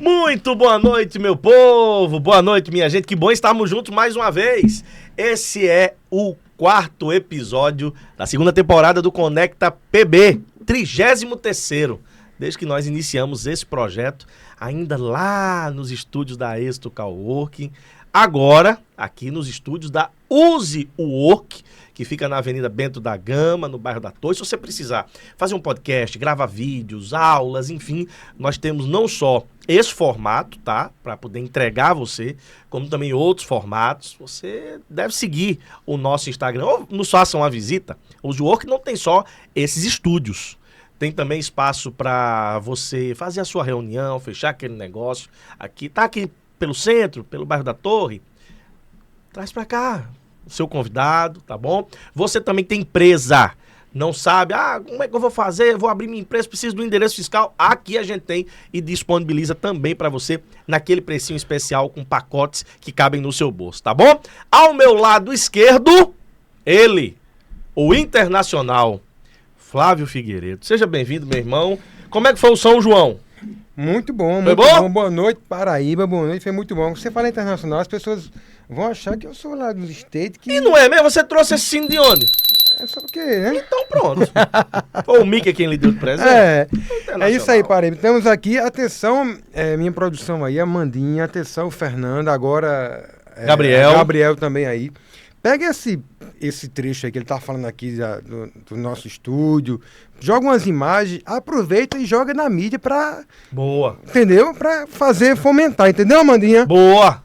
Muito boa noite, meu povo, boa noite, minha gente, que bom estarmos juntos mais uma vez. Esse é o 4º episódio da segunda temporada do Conecta PB, 33º, desde que nós iniciamos esse projeto, ainda lá nos estúdios da Êxito Coworking, agora aqui nos estúdios da Use Work, que fica na Avenida Bento da Gama, no bairro da Torre. Se você precisar fazer um podcast, gravar vídeos, aulas, enfim, nós temos não só esse formato, tá? Para poder entregar a você, como também outros formatos. Você deve seguir o nosso Instagram, ou nos façam uma visita. O Use Work não tem só esses estúdios. Tem também espaço para você fazer a sua reunião, fechar aquele negócio. Aqui, tá aqui pelo centro, pelo bairro da Torre. Traz para cá o seu convidado, tá bom? Você também tem empresa, não sabe, como é que eu vou fazer? Vou abrir minha empresa, preciso do endereço fiscal. Aqui a gente tem e disponibiliza também para você naquele precinho especial com pacotes que cabem no seu bolso, tá bom? Ao meu lado esquerdo, ele, o internacional Flávio Figueiredo. Seja bem-vindo, meu irmão. Como é que foi o São João? Muito bom, foi muito bom? bom. Boa noite, Paraíba. Boa noite, foi muito bom. Você fala internacional, as pessoas vão achar que eu sou lá dos States. E não é mesmo? Você trouxe esse sino de onde? É só porque, né? Então pronto. Foi o Mickey quem lhe deu de presente? É isso aí, Paraíba. Temos aqui, atenção, minha produção aí, Amandinha, atenção, Fernanda, agora... Gabriel também aí. Pega esse trecho aí que ele tá falando aqui do nosso estúdio, joga umas imagens, aproveita e joga na mídia pra... Boa. Entendeu? Pra fomentar, entendeu, Amandinha? Boa.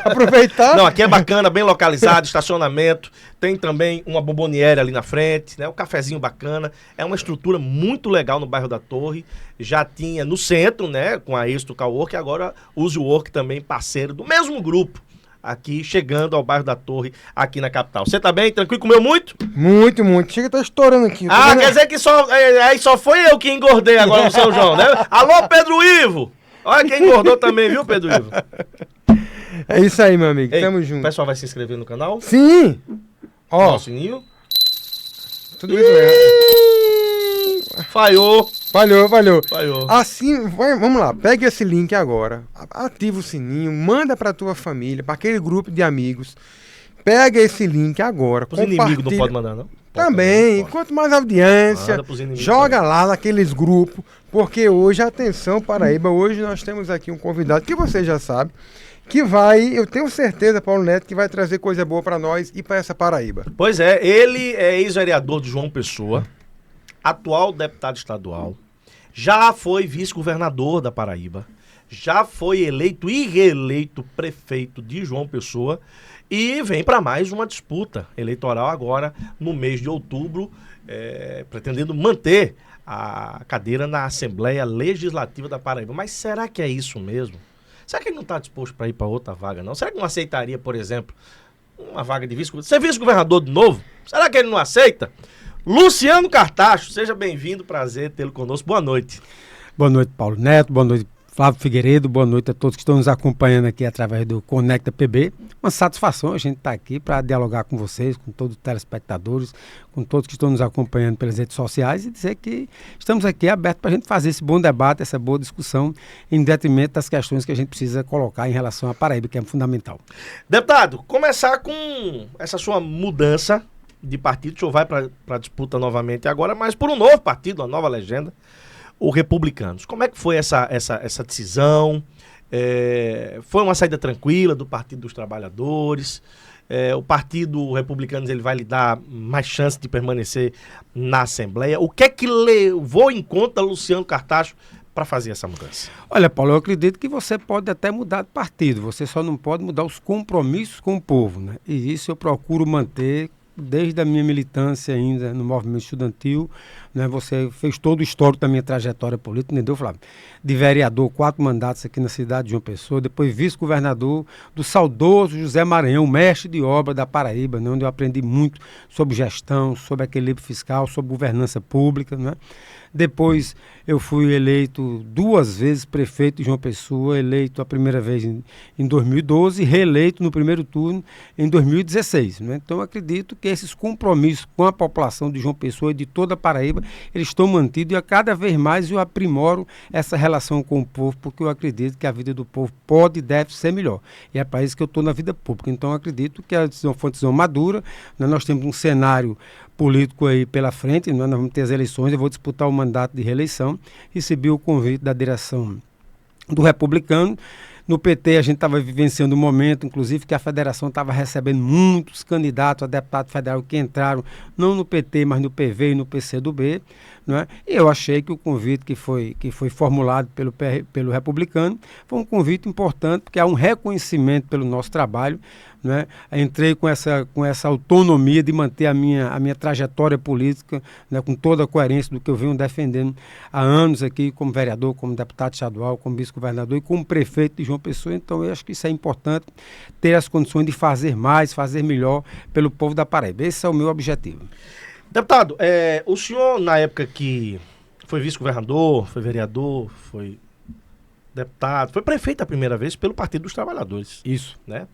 Aproveitar. Não, aqui é bacana, bem localizado, estacionamento, tem também uma bomboniere ali na frente, né? Um cafezinho bacana, é uma estrutura muito legal no bairro da Torre, já tinha no centro, né, com a Êxito Coworking, agora Use Work também parceiro do mesmo grupo. Aqui, chegando ao bairro da Torre, aqui na capital. Você tá bem? Tranquilo? Comeu muito? Muito, muito. Chega, tá estourando aqui. Quer dizer que só foi eu que engordei agora no São João, né? Alô, Pedro Ivo! Olha quem engordou também, viu, Pedro Ivo? É isso aí, meu amigo. Tamo junto. O pessoal vai se inscrever no canal? Sim! Ó. O sininho? Tudo isso mesmo. Falhou. Assim, vamos lá, pega esse link agora, ativa o sininho, manda pra tua família, pra aquele grupo de amigos. Pega esse link agora, os inimigos não podem mandar, não? Também, quanto mais audiência, joga lá naqueles grupos, porque hoje, atenção Paraíba, hoje nós temos aqui um convidado que você já sabe, que eu tenho certeza, Paulo Neto, que vai trazer coisa boa pra nós e pra essa Paraíba. Pois é, ele é ex-vereador de João Pessoa, atual deputado estadual, já foi vice-governador da Paraíba, já foi eleito e reeleito prefeito de João Pessoa e vem para mais uma disputa eleitoral agora no mês de outubro, pretendendo manter a cadeira na Assembleia Legislativa da Paraíba. Mas será que é isso mesmo? Será que ele não está disposto para ir para outra vaga, não? Será que não aceitaria, por exemplo, uma vaga de vice-governador? Ser vice-governador de novo? Será que ele não aceita? Luciano Cartacho, seja bem-vindo, prazer tê-lo conosco. Boa noite. Boa noite, Paulo Neto, boa noite, Flávio Figueiredo, boa noite a todos que estão nos acompanhando aqui através do Conecta PB. Uma satisfação a gente estar aqui para dialogar com vocês, com todos os telespectadores, com todos que estão nos acompanhando pelas redes sociais e dizer que estamos aqui abertos para a gente fazer esse bom debate, essa boa discussão, em detrimento das questões que a gente precisa colocar em relação à Paraíba, que é fundamental. Deputado, começar com essa sua mudança de partido, o senhor vai para a disputa novamente agora, mas por um novo partido, uma nova legenda, o Republicanos. Como é que foi essa decisão? Foi uma saída tranquila do Partido dos Trabalhadores? O Partido Republicanos ele vai lhe dar mais chance de permanecer na Assembleia? O que é que levou em conta Luciano Cartacho para fazer essa mudança? Olha, Paulo, eu acredito que você pode até mudar de partido, você só não pode mudar os compromissos com o povo, né? E isso eu procuro manter desde a minha militância ainda no movimento estudantil, né? Você fez todo o histórico da minha trajetória política, entendeu, Flávio? De vereador, 4 mandatos aqui na cidade de João Pessoa, depois vice-governador do saudoso José Maranhão, mestre de obra da Paraíba, né? Onde eu aprendi muito sobre gestão, sobre equilíbrio fiscal, sobre governança pública, né? Depois eu fui eleito 2 vezes prefeito de João Pessoa, eleito a primeira vez em 2012 e reeleito no primeiro turno em 2016. Né? Então eu acredito que esses compromissos com a população de João Pessoa e de toda a Paraíba, eles estão mantidos, e a cada vez mais eu aprimoro essa relação com o povo, porque eu acredito que a vida do povo pode e deve ser melhor. E é para isso que eu estou na vida pública. Então eu acredito que a decisão foi uma decisão madura, né? Nós temos um cenário político aí pela frente, né? Nós vamos ter as eleições, eu vou disputar o mandato de reeleição, recebi o convite da direção do Republicano. No PT a gente estava vivenciando um momento, inclusive, que a federação estava recebendo muitos candidatos a deputado federal que entraram, não no PT, mas no PV e no PCdoB, né? E eu achei que o convite que foi formulado pelo Republicano foi um convite importante, porque há um reconhecimento pelo nosso trabalho, né? Entrei com essa autonomia de manter a minha trajetória política, né? Com toda a coerência do que eu venho defendendo há anos aqui, como vereador, como deputado estadual, como vice-governador e como prefeito de João Pessoa. Então eu acho que isso é importante, ter as condições de fazer mais, fazer melhor pelo povo da Paraíba. Esse é o meu objetivo. Deputado, o senhor, na época que foi vice-governador, foi vereador, foi deputado, foi prefeito a primeira vez pelo Partido dos Trabalhadores. Isso. Né?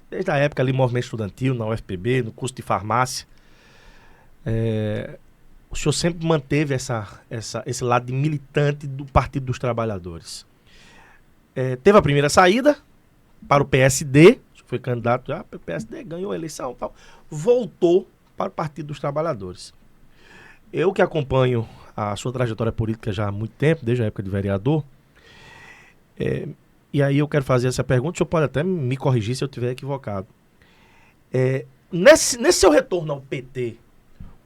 Desde a época ali, movimento estudantil, na UFPB, no curso de farmácia. O senhor sempre manteve esse lado de militante do Partido dos Trabalhadores. Teve a primeira saída para o PSD, foi candidato já para o PSD, ganhou a eleição e tal, voltou para o Partido dos Trabalhadores. Eu que acompanho a sua trajetória política já há muito tempo, desde a época de vereador, e aí eu quero fazer essa pergunta, o senhor pode até me corrigir se eu estiver equivocado. Nesse seu retorno ao PT,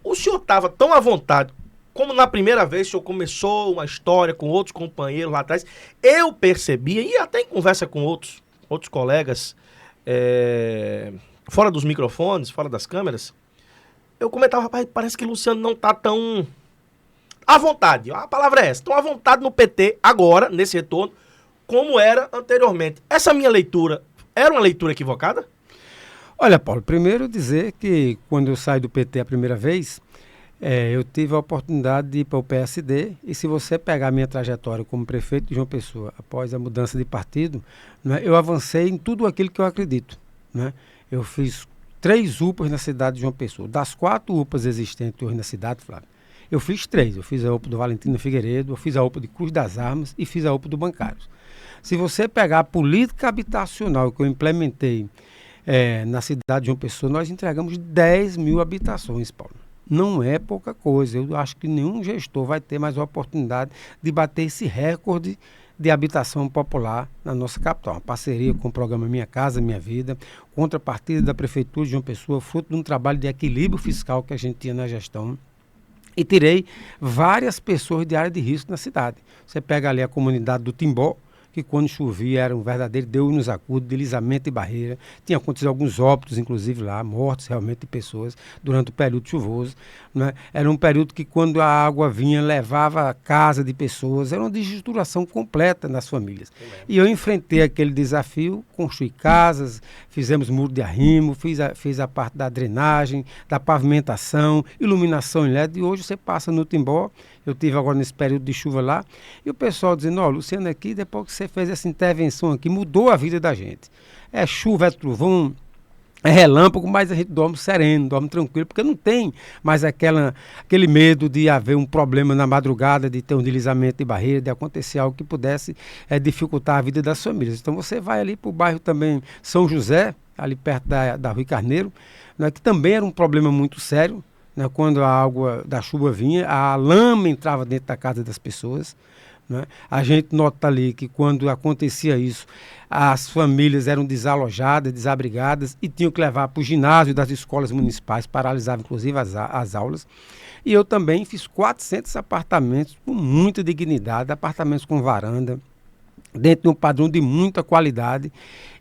o senhor estava tão à vontade como na primeira vez o senhor começou uma história com outros companheiros lá atrás? Eu percebia, e até em conversa com outros colegas, fora dos microfones, fora das câmeras, eu comentava, rapaz, parece que o Luciano não está tão à vontade, a palavra é essa, tão à vontade no PT agora, nesse retorno, como era anteriormente. Essa minha leitura era uma leitura equivocada? Olha, Paulo, primeiro dizer que quando eu saí do PT a primeira vez, eu tive a oportunidade de ir para o PSD, e se você pegar a minha trajetória como prefeito de João Pessoa, após a mudança de partido, né, eu avancei em tudo aquilo que eu acredito. Né? Eu fiz 3 UPAs na cidade de João Pessoa. Das 4 UPAs existentes hoje na cidade, Flávio, eu fiz 3. Eu fiz a UPA do Valentino Figueiredo, eu fiz a UPA de Cruz das Armas e fiz a UPA do Bancários. Se você pegar a política habitacional que eu implementei na cidade de João Pessoa, nós entregamos 10 mil habitações, Paulo. Não é pouca coisa. Eu acho que nenhum gestor vai ter mais a oportunidade de bater esse recorde de habitação popular na nossa capital. Uma parceria com o programa Minha Casa Minha Vida, contrapartida da Prefeitura de João Pessoa, fruto de um trabalho de equilíbrio fiscal que a gente tinha na gestão. E tirei várias pessoas de área de risco na cidade. Você pega ali a comunidade do Timbó, que quando chovia era um verdadeiro Deus nos acude, deslizamento e barreira. Tinha acontecido alguns óbitos, inclusive lá, mortes realmente de pessoas durante o período chuvoso. Né? Era um período que quando a água vinha, levava a casa de pessoas. Era uma desestruturação completa nas famílias. E eu enfrentei aquele desafio, construí casas, fizemos muro de arrimo, fiz a parte da drenagem, da pavimentação, iluminação em LED. E hoje você passa no Timbó, eu tive agora nesse período de chuva lá, e o pessoal dizendo, Luciano, aqui, depois que você fez essa intervenção aqui, mudou a vida da gente. É chuva, é trovão, é relâmpago, mas a gente dorme sereno, dorme tranquilo, porque não tem mais aquele medo de haver um problema na madrugada, de ter um deslizamento de barreira, de acontecer algo que pudesse dificultar a vida das famílias. Então você vai ali para o bairro também São José, ali perto da Rui Carneiro, né, que também era um problema muito sério. Né, quando a água da chuva vinha, a lama entrava dentro da casa das pessoas. Né? A gente nota ali que quando acontecia isso, as famílias eram desalojadas, desabrigadas e tinham que levar para o ginásio das escolas municipais, paralisava inclusive as aulas. E eu também fiz 400 apartamentos com muita dignidade, apartamentos com varanda, dentro de um padrão de muita qualidade,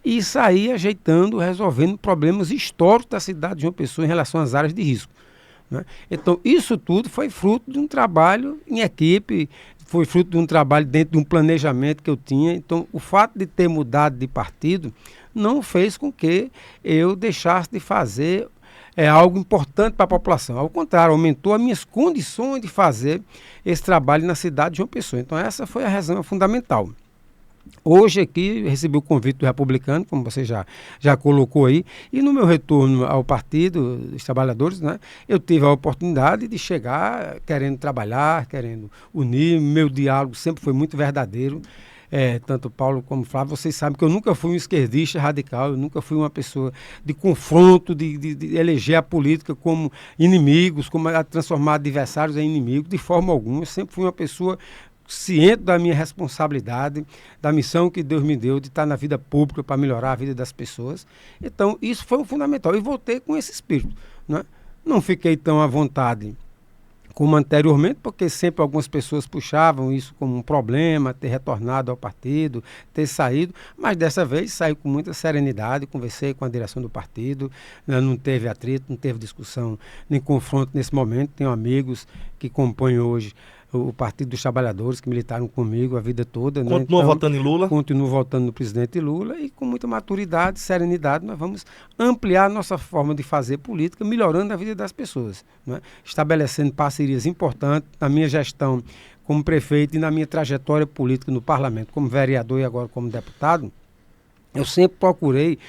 e saí ajeitando, resolvendo problemas históricos da cidade de João Pessoa em relação às áreas de risco. Né? Então, isso tudo foi fruto de um trabalho em equipe, foi fruto de um trabalho dentro de um planejamento que eu tinha. Então, o fato de ter mudado de partido não fez com que eu deixasse de fazer algo importante para a população. Ao contrário, aumentou as minhas condições de fazer esse trabalho na cidade de João Pessoa. Então, essa foi a razão fundamental. Hoje aqui recebi o convite do Republicano, como você já colocou aí, e no meu retorno ao Partido dos Trabalhadores, né, eu tive a oportunidade de chegar querendo trabalhar, querendo unir. Meu diálogo sempre foi muito verdadeiro. Tanto Paulo como Flávio, vocês sabem que eu nunca fui um esquerdista radical, eu nunca fui uma pessoa de confronto, de eleger a política como inimigos, como a transformar adversários em inimigos, de forma alguma. Eu sempre fui uma pessoa ciente da minha responsabilidade, da missão que Deus me deu de estar na vida pública para melhorar a vida das pessoas. Então, isso foi o fundamental. E voltei com esse espírito, né? Não fiquei tão à vontade como anteriormente, porque sempre algumas pessoas puxavam isso como um problema, ter retornado ao partido, ter saído, mas dessa vez saí com muita serenidade, conversei com a direção do partido, né, não teve atrito, não teve discussão, nem confronto nesse momento. Tenho amigos que compõem hoje o Partido dos Trabalhadores, que militaram comigo a vida toda. Continua votando em Lula? Continuo votando no presidente Lula e com muita maturidade, serenidade, nós vamos ampliar a nossa forma de fazer política, melhorando a vida das pessoas, né? Estabelecendo parcerias importantes na minha gestão como prefeito e na minha trajetória política no parlamento, como vereador e agora como deputado. Eu sempre procurei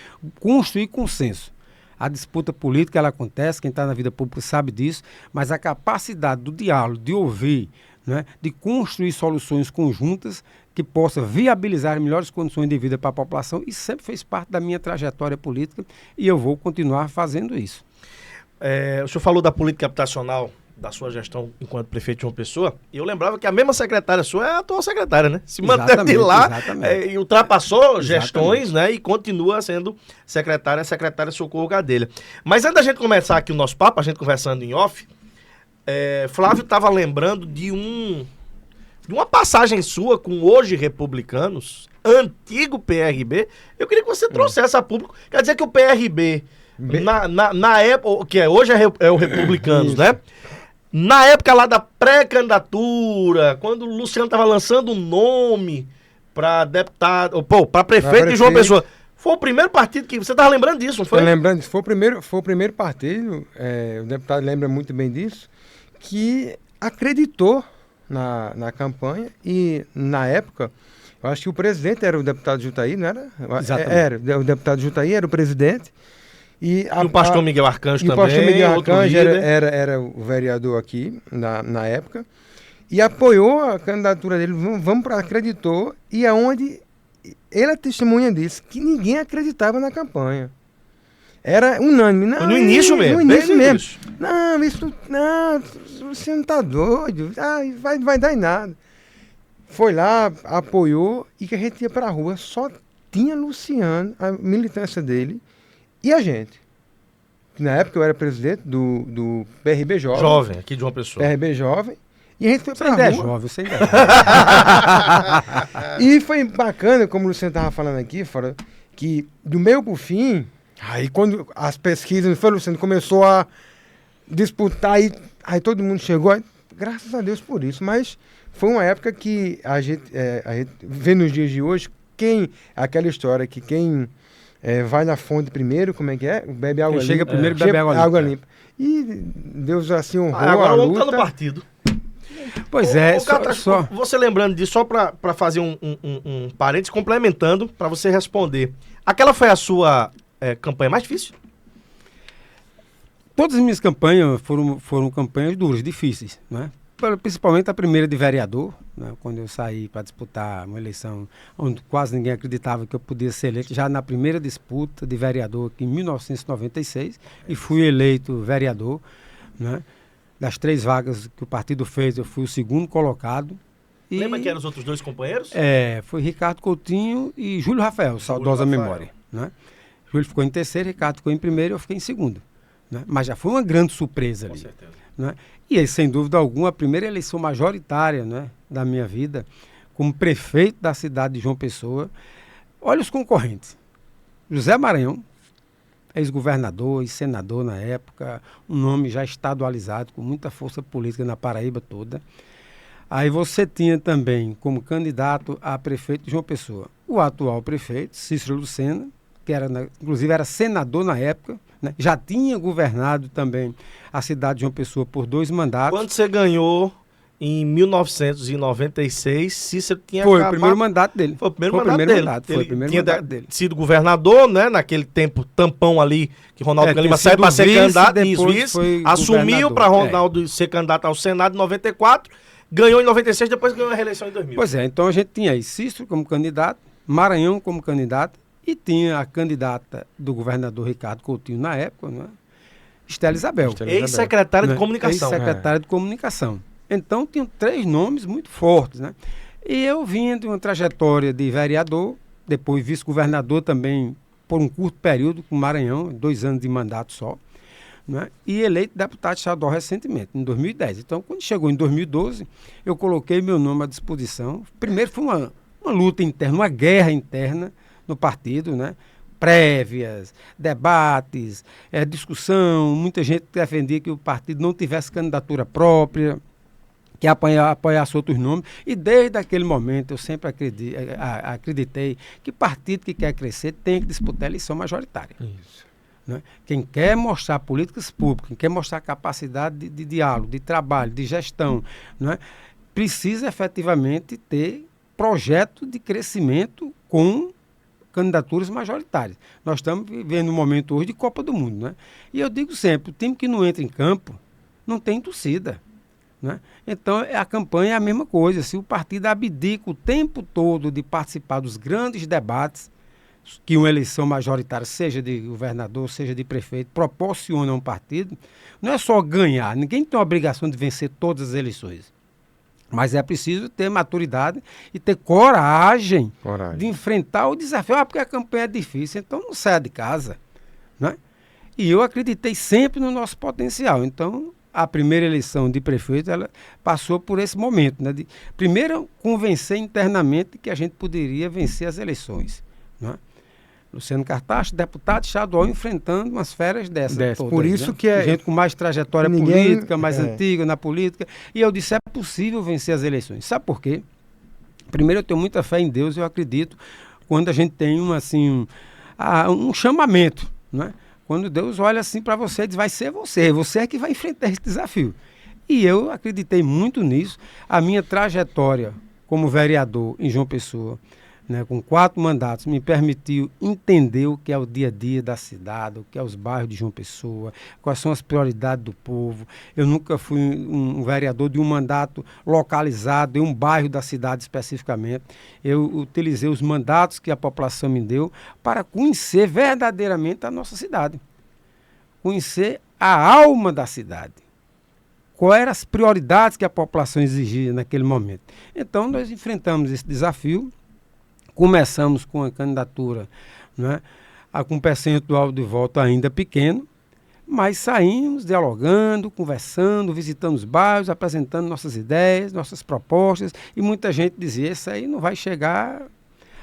construir consenso. A disputa política, ela acontece, quem está na vida pública sabe disso, mas a capacidade do diálogo, de ouvir, né, de construir soluções conjuntas que possam viabilizar melhores condições de vida para a população, isso sempre fez parte da minha trajetória política e eu vou continuar fazendo isso. O senhor falou da política habitacional da sua gestão enquanto prefeito de João Pessoa, e eu lembrava que a mesma secretária sua é a atual secretária, né? Se manteve lá e ultrapassou gestões, né? E continua sendo secretária Socorro Gadelha. Mas antes da gente começar aqui o nosso papo, a gente conversando em off, Flávio estava lembrando de uma passagem sua com Hoje Republicanos, antigo PRB. Eu queria que você trouxesse a público. Quer dizer que o PRB, na época, que hoje é o Republicanos, né? Na época lá da pré-candidatura, quando o Luciano estava lançando um nome para deputado, para prefeito de João Pessoa, foi o primeiro partido que... Você estava lembrando disso, não foi? Lembrando disso. Foi o primeiro partido, o deputado lembra muito bem disso, que acreditou na campanha e, na época, eu acho que o presidente era o deputado Jutaí, não era? Exatamente. Era, o deputado Jutaí era o presidente. E o pastor Miguel Arcanjo também. O pastor Miguel Arcanjo era o vereador aqui, na época, e apoiou a candidatura dele, acreditou, e aonde ele é testemunha disso, que ninguém acreditava na campanha. Era unânime. Não, no início mesmo. No início mesmo. Não, você não tá doido, vai dar em nada. Foi lá, apoiou, e que a gente ia pra rua, só tinha Luciano, a militância dele, e a gente. Na época eu era presidente do PRB Jovem. Jovem, aqui de uma pessoa. PRB Jovem. E a gente foi pra rua. Você ainda é jovem. E foi bacana, como o Luciano estava falando aqui, que do meio pro fim, aí quando as pesquisas, foi, Luciano, começou a disputar, aí todo mundo chegou, graças a Deus por isso, mas foi uma época que a gente vê nos dias de hoje, aquela história que quem... vai na fonte primeiro, como é que é? Bebe água limpa. Chega primeiro e bebe água limpa. E Deus assim honrou agora a luta. Agora o tá no partido. Pois só... Você lembrando disso, só para fazer um parênteses, complementando, para você responder. Aquela foi a sua campanha mais difícil? Todas as minhas campanhas foram campanhas duras, difíceis, né? Principalmente a primeira de vereador, né, quando eu saí para disputar uma eleição onde quase ninguém acreditava que eu podia ser eleito, já na primeira disputa de vereador aqui em 1996, e fui eleito vereador, né? Das 3 vagas que o partido fez, eu fui o segundo colocado. Lembra que eram os outros 2 companheiros? Foi Ricardo Coutinho e Júlio Rafael, saudosa memória, né? Júlio ficou em terceiro, Ricardo ficou em primeiro e eu fiquei em segundo, né? Mas já foi uma grande surpresa ali. Com certeza. Né? E aí, sem dúvida alguma, a primeira eleição majoritária, né, da minha vida, como prefeito da cidade de João Pessoa. Olha os concorrentes. José Maranhão, ex-governador e senador na época, um nome já estadualizado, com muita força política na Paraíba toda. Aí você tinha também como candidato a prefeito de João Pessoa o atual prefeito, Cícero Lucena, que inclusive era senador na época, né? Já tinha governado também a cidade de João Pessoa por 2 mandatos. Quando você ganhou, em 1996, Cícero tinha Foi o primeiro mandato dele. Foi o primeiro mandato dele. Ele tinha sido governador, né? Naquele tempo, tampão ali, que Ronaldo Lima saiu para ser candidato, assumiu para Ronaldo ser candidato ao Senado em 94, ganhou em 96, depois ganhou a reeleição em 2000. Pois é, então a gente tinha aí Cícero como candidato, Maranhão como candidato, e tinha a candidata do governador Ricardo Coutinho na época, né? Estela Isabel. Ex-secretária de comunicação. Ex-secretária de comunicação. Então, tinham 3 nomes muito fortes, né? E eu vinha de uma trajetória de vereador, depois vice-governador também, por um curto período, com Maranhão, 2 anos de mandato só, né? E eleito deputado estadual recentemente, em 2010. Então, quando chegou em 2012, eu coloquei meu nome à disposição. Primeiro foi uma luta interna, uma guerra interna no partido, né? Prévias, debates, discussão, muita gente defendia que o partido não tivesse candidatura própria, que apoiasse outros nomes, e desde aquele momento eu sempre acreditei que partido que quer crescer tem que disputar a eleição majoritária. Isso. Né? Quem quer mostrar políticas públicas, quem quer mostrar capacidade de diálogo, de trabalho, de gestão, né? Precisa efetivamente ter projeto de crescimento com candidaturas majoritárias. Nós estamos vivendo um momento hoje de Copa do Mundo, né? E eu digo sempre, o time que não entra em campo não tem torcida. Né? Então, a campanha é a mesma coisa. Se o partido abdica o tempo todo de participar dos grandes debates que uma eleição majoritária, seja de governador, seja de prefeito, proporciona a um partido, não é só ganhar. Ninguém tem a obrigação de vencer todas as eleições. Mas é preciso ter maturidade e ter coragem de enfrentar o desafio. Porque a campanha é difícil, então não saia de casa. Né? E eu acreditei sempre no nosso potencial. Então, a primeira eleição de prefeito, ela passou por esse momento, né? Primeiro, convencer internamente que a gente poderia vencer as eleições. Né? Luciano Cartacho, deputado estadual, enfrentando umas feras dessas. Todas, por isso, né? Que é... gente com mais trajetória política, mais antiga na política. E eu disse, é possível vencer as eleições. Sabe por quê? Primeiro, eu tenho muita fé em Deus, eu acredito, quando a gente tem um chamamento, né? Quando Deus olha assim para você e diz, vai ser você é que vai enfrentar esse desafio. E eu acreditei muito nisso. A minha trajetória como vereador em João Pessoa, né, com 4 mandatos, me permitiu entender o que é o dia a dia da cidade, o que é os bairros de João Pessoa, quais são as prioridades do povo. Eu nunca fui um vereador de um mandato localizado em um bairro da cidade especificamente. Eu utilizei os mandatos que a população me deu para conhecer verdadeiramente a nossa cidade. Conhecer a alma da cidade. Quais eram as prioridades que a população exigia naquele momento. Então, nós enfrentamos esse desafio. Começamos com a candidatura, né, com um percentual de voto ainda pequeno, mas saímos dialogando, conversando, visitando os bairros, apresentando nossas ideias, nossas propostas, e muita gente dizia, isso aí não vai chegar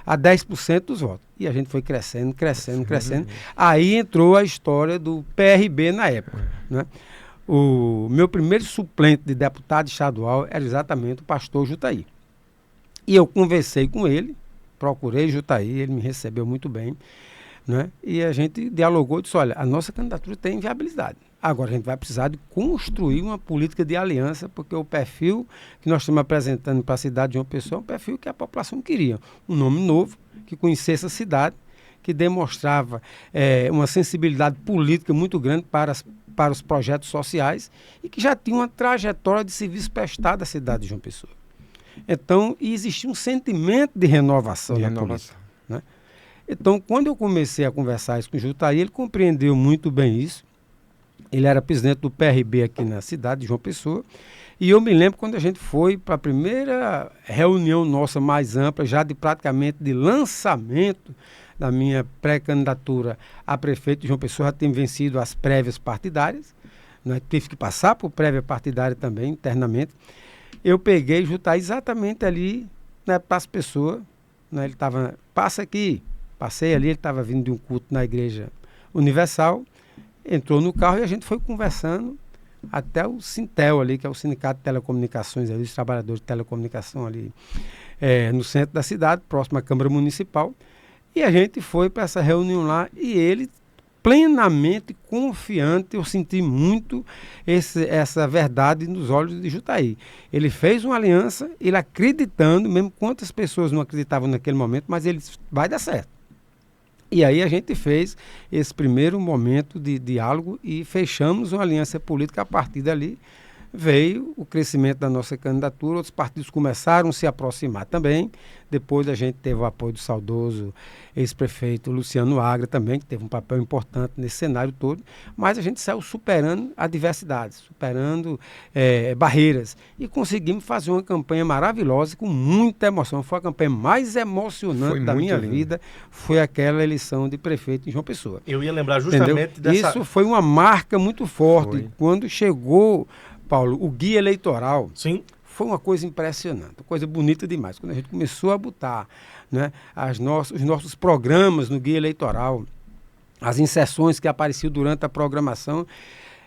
a 10% dos votos. E a gente foi crescendo. Aí entrou a história do PRB na época. Né? O meu primeiro suplente de deputado estadual era exatamente o pastor Jutaí. E eu conversei com ele, procurei Jutaí, ele me recebeu muito bem, né? E a gente dialogou e disse, olha, a nossa candidatura tem viabilidade. Agora a gente vai precisar de construir uma política de aliança, porque o perfil que nós estamos apresentando para a cidade de João Pessoa é um perfil que a população queria. Um nome novo, que conhecesse a cidade, que demonstrava uma sensibilidade política muito grande para os projetos sociais e que já tinha uma trajetória de serviço prestado à cidade de João Pessoa. Então, existia um sentimento de renovação na política. Né? Então, quando eu comecei a conversar isso com o Jutaí, ele compreendeu muito bem isso. Ele era presidente do PRB aqui na cidade de João Pessoa. E eu me lembro quando a gente foi para a primeira reunião nossa mais ampla, já praticamente de lançamento da minha pré-candidatura a prefeito de João Pessoa, já tinha vencido as prévias partidárias, né? Tive que passar por prévia partidária também, internamente. Eu peguei Jutaí exatamente ali, né, para as pessoas, né, ele estava, passa aqui, passei ali, ele estava vindo de um culto na Igreja Universal, entrou no carro e a gente foi conversando até o Sintel ali, que é o Sindicato de Telecomunicações, ali, os trabalhadores de telecomunicação ali no centro da cidade, próximo à Câmara Municipal, e a gente foi para essa reunião lá e ele plenamente confiante, eu senti muito essa verdade nos olhos de Jutahy. Ele fez uma aliança, ele acreditando, mesmo quantas pessoas não acreditavam naquele momento, mas ele vai dar certo. E aí a gente fez esse primeiro momento de diálogo e fechamos uma aliança política. A partir dali veio o crescimento da nossa candidatura, outros partidos começaram a se aproximar também. Depois a gente teve o apoio do saudoso ex-prefeito Luciano Agra também, que teve um papel importante nesse cenário todo, mas a gente saiu superando adversidades, superando barreiras e conseguimos fazer uma campanha maravilhosa com muita emoção. Foi a campanha mais emocionante da minha vida, foi aquela eleição de prefeito em João Pessoa. Eu ia lembrar justamente dessa... Isso foi uma marca muito forte. Quando chegou, Paulo, o guia eleitoral, sim, foi uma coisa impressionante, uma coisa bonita demais. Quando a gente começou a botar, né, os nossos programas no guia eleitoral, as inserções que apareciam durante a programação,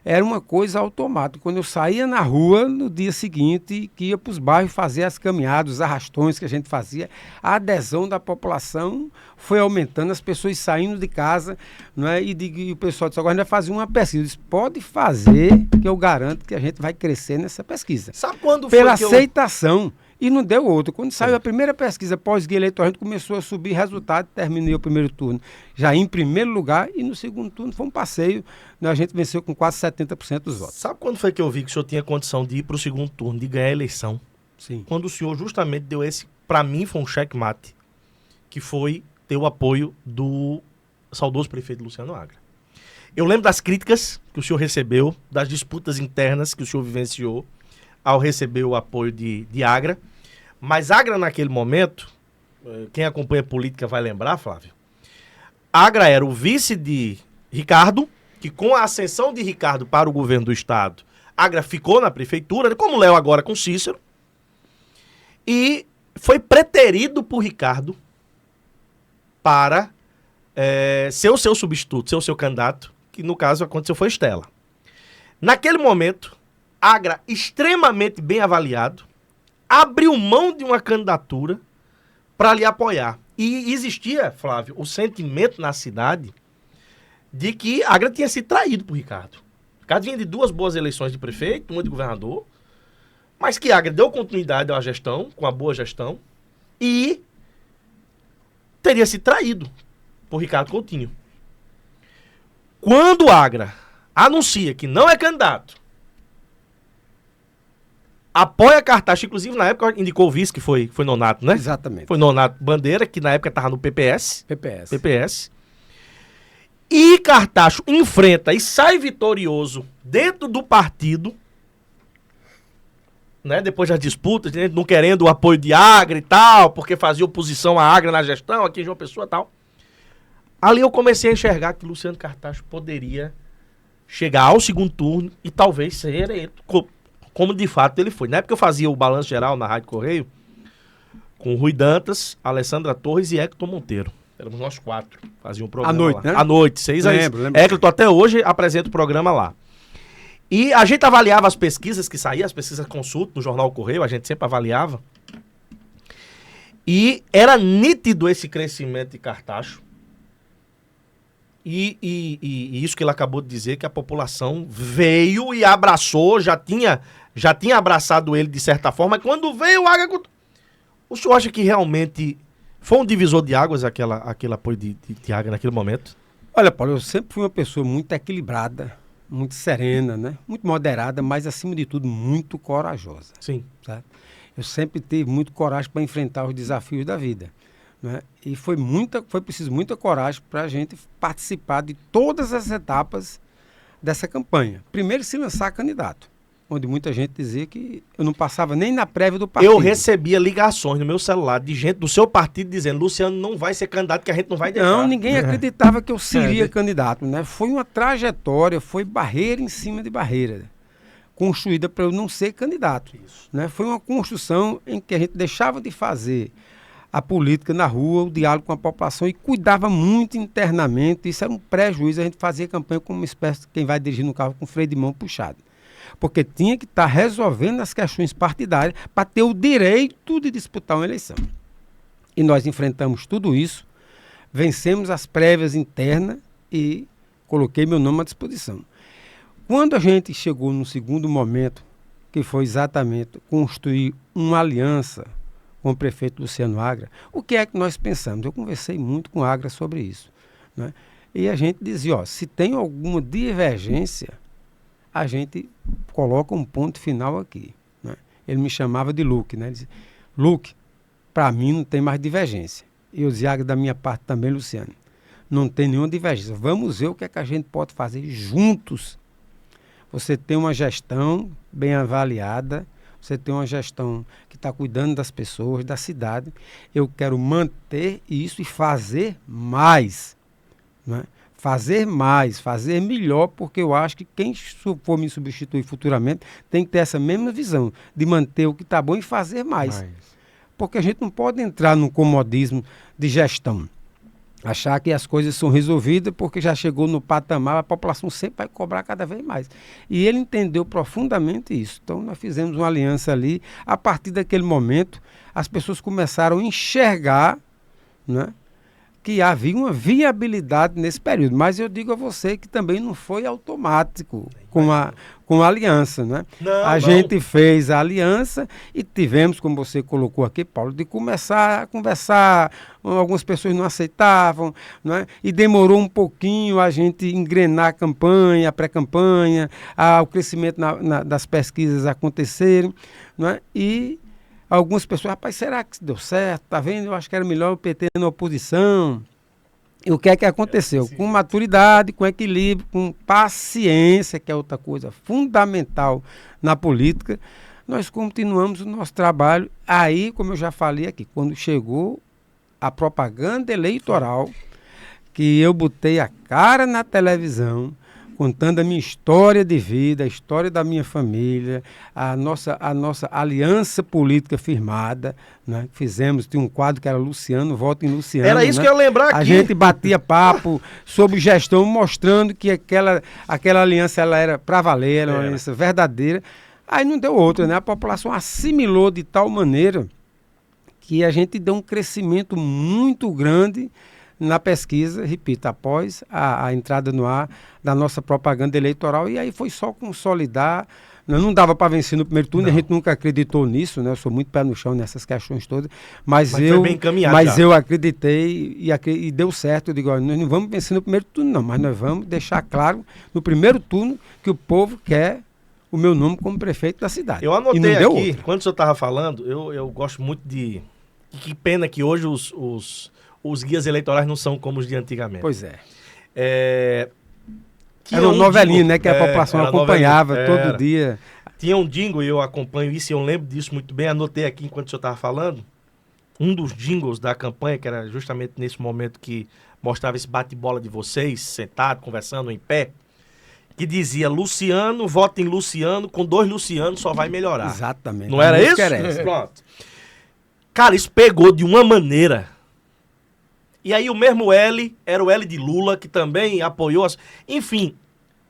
era uma coisa automática. Quando eu saía na rua, no dia seguinte, que ia para os bairros fazer as caminhadas, os arrastões que a gente fazia, a adesão da população foi aumentando, as pessoas saindo de casa, não é? E o pessoal disse, agora a gente vai fazer uma pesquisa. Eu disse, pode fazer, que eu garanto que a gente vai crescer nessa pesquisa. Sabe quando Pela aceitação. E não deu outro. Quando saiu a primeira pesquisa pós-guia eleitoral, a gente começou a subir resultado, terminei o primeiro turno já em primeiro lugar, e no segundo turno foi um passeio, né? A gente venceu com quase 70% dos votos. Sabe quando foi que eu vi que o senhor tinha condição de ir para o segundo turno, de ganhar a eleição? Sim. Quando o senhor justamente deu esse, para mim foi um checkmate, que foi ter o apoio do saudoso prefeito Luciano Agra. Eu lembro das críticas que o senhor recebeu, das disputas internas que o senhor vivenciou ao receber o apoio de Agra. Mas Agra, naquele momento, quem acompanha a política vai lembrar, Flávio, Agra era o vice de Ricardo, que com a ascensão de Ricardo para o governo do estado, Agra ficou na prefeitura, como Léo agora com Cícero, e foi preterido por Ricardo para ser o seu substituto, ser o seu candidato, que no caso aconteceu foi Estela. Naquele momento, Agra, extremamente bem avaliado, abriu mão de uma candidatura para lhe apoiar. E existia, Flávio, o sentimento na cidade de que Agra tinha sido traído por Ricardo. Ricardo vinha de 2 boas eleições de prefeito, uma de governador, mas que Agra deu continuidade à gestão, com a boa gestão, e teria sido traído por Ricardo Coutinho. Quando Agra anuncia que não é candidato, apoia Cartacho, inclusive na época indicou o vice, que foi Nonato, né? Exatamente. Foi Nonato Bandeira, que na época estava no PPS. PPS. E Cartacho enfrenta e sai vitorioso dentro do partido, né? Depois das disputas, não querendo o apoio de Agra e tal, porque fazia oposição a Agra na gestão, aqui em João Pessoa e tal. Ali eu comecei a enxergar que Luciano Cartacho poderia chegar ao segundo turno e talvez ser eleito, como de fato ele foi. Na época eu fazia o balanço geral na Rádio Correio com Rui Dantas, Alessandra Torres e Hector Monteiro. Éramos nós 4. Fazia um programa à noite, lá. Né? À noite, 6 a 6. Hector até hoje apresenta o programa lá. E a gente avaliava as pesquisas que saíam, as pesquisas consulta no Jornal Correio, a gente sempre avaliava. E era nítido esse crescimento de Cartacho. E isso que ele acabou de dizer, que a população veio e abraçou, já tinha abraçado ele de certa forma, e quando veio o Agra... O senhor acha que realmente foi um divisor de águas aquele apoio de Agra naquele momento? Olha, Paulo, eu sempre fui uma pessoa muito equilibrada, muito serena, né? Muito moderada, mas acima de tudo muito corajosa. Sim. Tá? Eu sempre tive muito coragem para enfrentar os desafios da vida. Né? E foi preciso muita coragem para a gente participar de todas as etapas dessa campanha. Primeiro, se lançar candidato, onde muita gente dizia que eu não passava nem na prévia do partido. Eu recebia ligações no meu celular de gente do seu partido dizendo: Luciano não vai ser candidato, que a gente não vai deixar. Não, ninguém acreditava que eu seria candidato. Né? Foi uma trajetória, foi barreira em cima de barreira, construída para eu não ser candidato. Né? Foi uma construção em que a gente deixava de fazer a política na rua, o diálogo com a população, e cuidava muito internamente. Isso era um prejuízo. A gente fazia campanha como uma espécie de quem vai dirigir no carro com freio de mão puxado. Porque tinha que estar resolvendo as questões partidárias para ter o direito de disputar uma eleição. E nós enfrentamos tudo isso, vencemos as prévias internas e coloquei meu nome à disposição. Quando a gente chegou no segundo momento, que foi exatamente construir uma aliança com o prefeito Luciano Agra, o que é que nós pensamos? Eu conversei muito com o Agra sobre isso, né? E a gente dizia, se tem alguma divergência, a gente coloca um ponto final aqui, né? Ele me chamava de Luque, né? Ele dizia, Luque, para mim não tem mais divergência. E o Agra da minha parte também, Luciano. Não tem nenhuma divergência. Vamos ver o que é que a gente pode fazer juntos. Você tem uma gestão bem avaliada, você tem uma gestão que está cuidando das pessoas, da cidade. Eu quero manter isso e fazer mais, né? Fazer mais, fazer melhor, porque eu acho que quem for me substituir futuramente tem que ter essa mesma visão de manter o que está bom e fazer mais. Porque a gente não pode entrar num comodismo de gestão. Achar que as coisas são resolvidas porque já chegou no patamar, a população sempre vai cobrar cada vez mais. E ele entendeu profundamente isso. Então, nós fizemos uma aliança ali. A partir daquele momento, as pessoas começaram a enxergar, né, que havia uma viabilidade nesse período. Mas eu digo a você que também não foi automático com a aliança, né? A gente fez a aliança e tivemos, como você colocou aqui, Paulo, de começar a conversar. Algumas pessoas não aceitavam, né? E demorou um pouquinho a gente engrenar a campanha, a pré-campanha, o crescimento das pesquisas acontecerem, né? E algumas pessoas, rapaz, será que deu certo? Tá vendo? Eu acho que era melhor o PT na oposição. E o que é que aconteceu? Com maturidade, com equilíbrio, com paciência, que é outra coisa fundamental na política, nós continuamos o nosso trabalho. Aí, como eu já falei aqui, quando chegou a propaganda eleitoral, que eu botei a cara na televisão, contando a minha história de vida, a história da minha família, a nossa aliança política firmada, né? Fizemos, tinha um quadro que era Luciano, voto em Luciano. Era isso, né? Que eu ia lembrar aqui. A gente batia papo sobre gestão, mostrando que aquela aliança ela era para valer, era uma aliança verdadeira. Aí não deu outra, né? A população assimilou de tal maneira que a gente deu um crescimento muito grande na pesquisa, repito, após a entrada no ar da nossa propaganda eleitoral, e aí foi só consolidar. Não dava para vencer no primeiro turno, a gente nunca acreditou nisso, né? Eu sou muito pé no chão nessas questões todas, mas eu acreditei e deu certo. Eu digo, nós não vamos vencer no primeiro turno não, mas nós vamos deixar claro no primeiro turno que o povo quer o meu nome como prefeito da cidade. Eu anotei aqui, quando o senhor estava falando, eu gosto muito de... Que pena que hoje os guias eleitorais não são como os de antigamente. Pois é. Era uma novelinha, né? Que a população acompanhava todo dia. Tinha um jingle, e eu acompanho isso, e eu lembro disso muito bem. Anotei aqui enquanto o senhor estava falando. Um dos jingles da campanha, que era justamente nesse momento que mostrava esse bate-bola de vocês, sentado, conversando, em pé, que dizia, Luciano, vota em Luciano, com 2 Lucianos só vai melhorar. Exatamente. Não era isso? Pronto. Cara, isso pegou de uma maneira... E aí o mesmo L, era o L de Lula, que também apoiou. Enfim,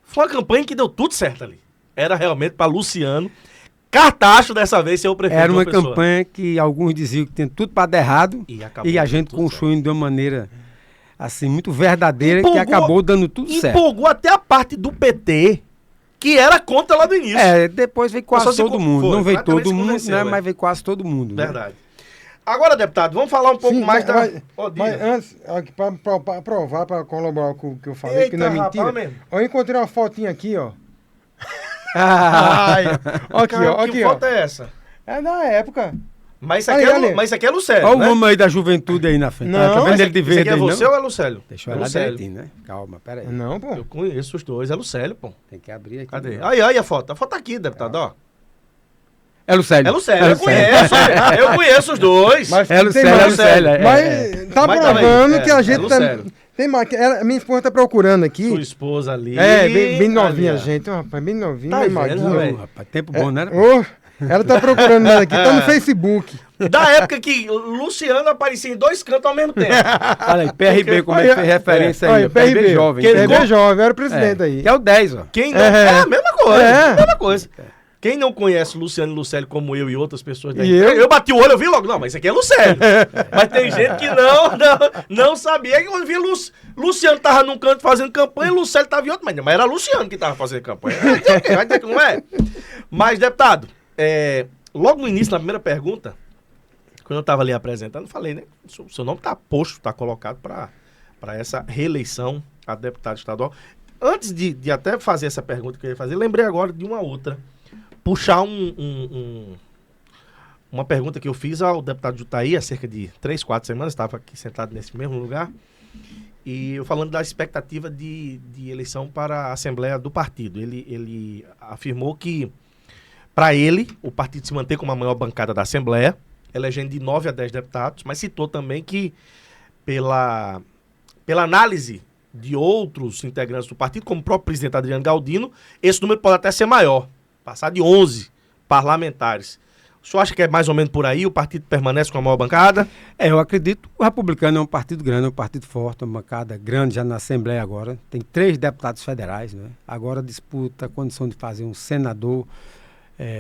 foi uma campanha que deu tudo certo ali. Era realmente para Luciano. Cartacho dessa vez ser o prefeito. Era uma campanha que alguns diziam que tinha tudo para dar errado. E a gente construindo de uma maneira assim, muito verdadeira, que acabou dando tudo certo. Empolgou até a parte do PT, que era contra lá do início. Depois veio quase todo mundo. Não veio todo mundo, né, mas veio quase todo mundo. Verdade. Né? Agora, deputado, vamos falar um pouco mais da... Mas antes, para provar, para colaborar com o que eu falei, que não é mentira, eu encontrei uma fotinha aqui, ó. Que foto é essa? É da época. Mas isso aqui é Lucélio, olha, né? O nome aí da juventude aí na frente. Não, tá vendo ele de verde aí, não? Você ou é Lucélio? Deixa eu olhar direitinho, né? Calma, peraí. Não, pô. Eu conheço os dois, é Lucélio, pô. Tem que abrir aqui. Cadê? Aí a foto. A foto tá aqui, deputado, ó. É Lucélio. Eu conheço os dois. Mas é Lucélio. Mas tá provando que a gente tem mais. Minha esposa tá procurando aqui. Sua esposa ali. Bem novinha, gente. Rapaz, bem novinha, bem maguinha. Rapaz, tempo bom, né? Ela tá procurando nós aqui, tá no Facebook. Da época que Luciano aparecia em 2 cantos ao mesmo tempo. Olha aí, PRB, como é que fez referência aí? PRB jovem. PRB jovem, era o presidente aí. Que é o 10, ó. Quem não? É a mesma coisa. Mesma coisa. Quem não conhece Luciano e Lucélio como eu e outras pessoas daí, eu bati o olho, eu vi logo, não, mas isso aqui é Lucélio. Mas tem gente que não sabia. Quando via Luciano tava num canto fazendo campanha e Lucélio tava em outro, mas era Luciano que tava fazendo campanha. Vai dizer que não é? Mas, deputado, logo no início, na primeira pergunta, quando eu tava ali apresentando, falei, né? O seu nome tá posto, tá colocado para essa reeleição a deputado estadual. Antes de até fazer essa pergunta que eu ia fazer, lembrei agora de uma outra. Puxar uma pergunta que eu fiz ao deputado Jutaí há cerca de 3, 4 semanas, estava aqui sentado nesse mesmo lugar, e eu falando da expectativa de eleição para a Assembleia do partido. Ele afirmou que, para ele, o partido se manter como a maior bancada da Assembleia, elegendo de 9 a 10 deputados, mas citou também que, pela análise de outros integrantes do partido, como o próprio presidente Adriano Galdino, esse número pode até ser maior, passar de 11 parlamentares. O senhor acha que é mais ou menos por aí? O partido permanece com a maior bancada? Eu acredito que o Republicano é um partido grande, é um partido forte, uma bancada grande já na Assembleia agora. Tem 3 deputados federais, né? Agora disputa a condição de fazer um senador,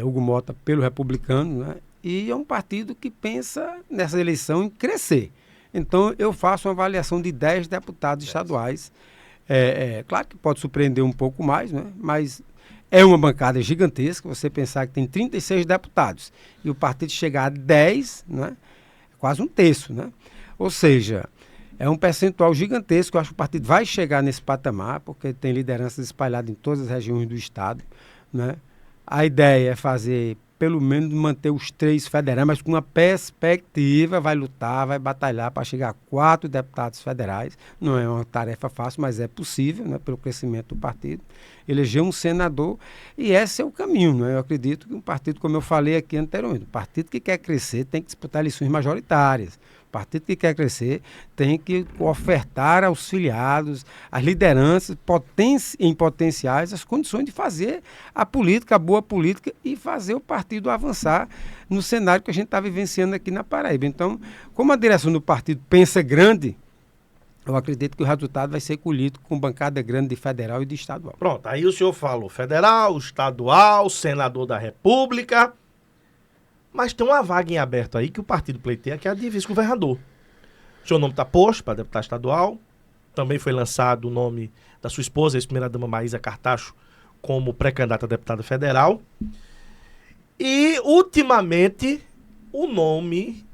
Hugo Mota, pelo Republicano, né? E é um partido que pensa nessa eleição em crescer. Então, eu faço uma avaliação de 10 deputados estaduais. Claro que pode surpreender um pouco mais, né? Mas é uma bancada gigantesca. Você pensar que tem 36 deputados e o partido chegar a 10, né? Quase um terço, né? Ou seja, é um percentual gigantesco. Eu acho que o partido vai chegar nesse patamar, porque tem lideranças espalhadas em todas as regiões do estado, né? A ideia é fazer, pelo menos, manter os 3 federais, mas com uma perspectiva, vai lutar, vai batalhar para chegar a 4 deputados federais. Não é uma tarefa fácil, mas é possível, né, pelo crescimento do partido. Eleger um senador, e esse é o caminho, né? Eu acredito que um partido, como eu falei aqui anteriormente, um partido que quer crescer tem que disputar eleições majoritárias. O partido que quer crescer tem que ofertar aos filiados, às lideranças em potenciais, as condições de fazer a política, a boa política, e fazer o partido avançar no cenário que a gente está vivenciando aqui na Paraíba. Então, como a direção do partido pensa grande, eu acredito que o resultado vai ser colhido com bancada grande de federal e de estadual. Pronto, aí o senhor falou federal, estadual, senador da República. Mas tem uma vaga em aberto aí que o partido pleiteia, que é a de vice-governador. O seu nome está posto para deputado estadual. Também foi lançado o nome da sua esposa, a ex-primeira-dama Maísa Cartacho, como pré-candidata a deputada federal. E, ultimamente, o nome,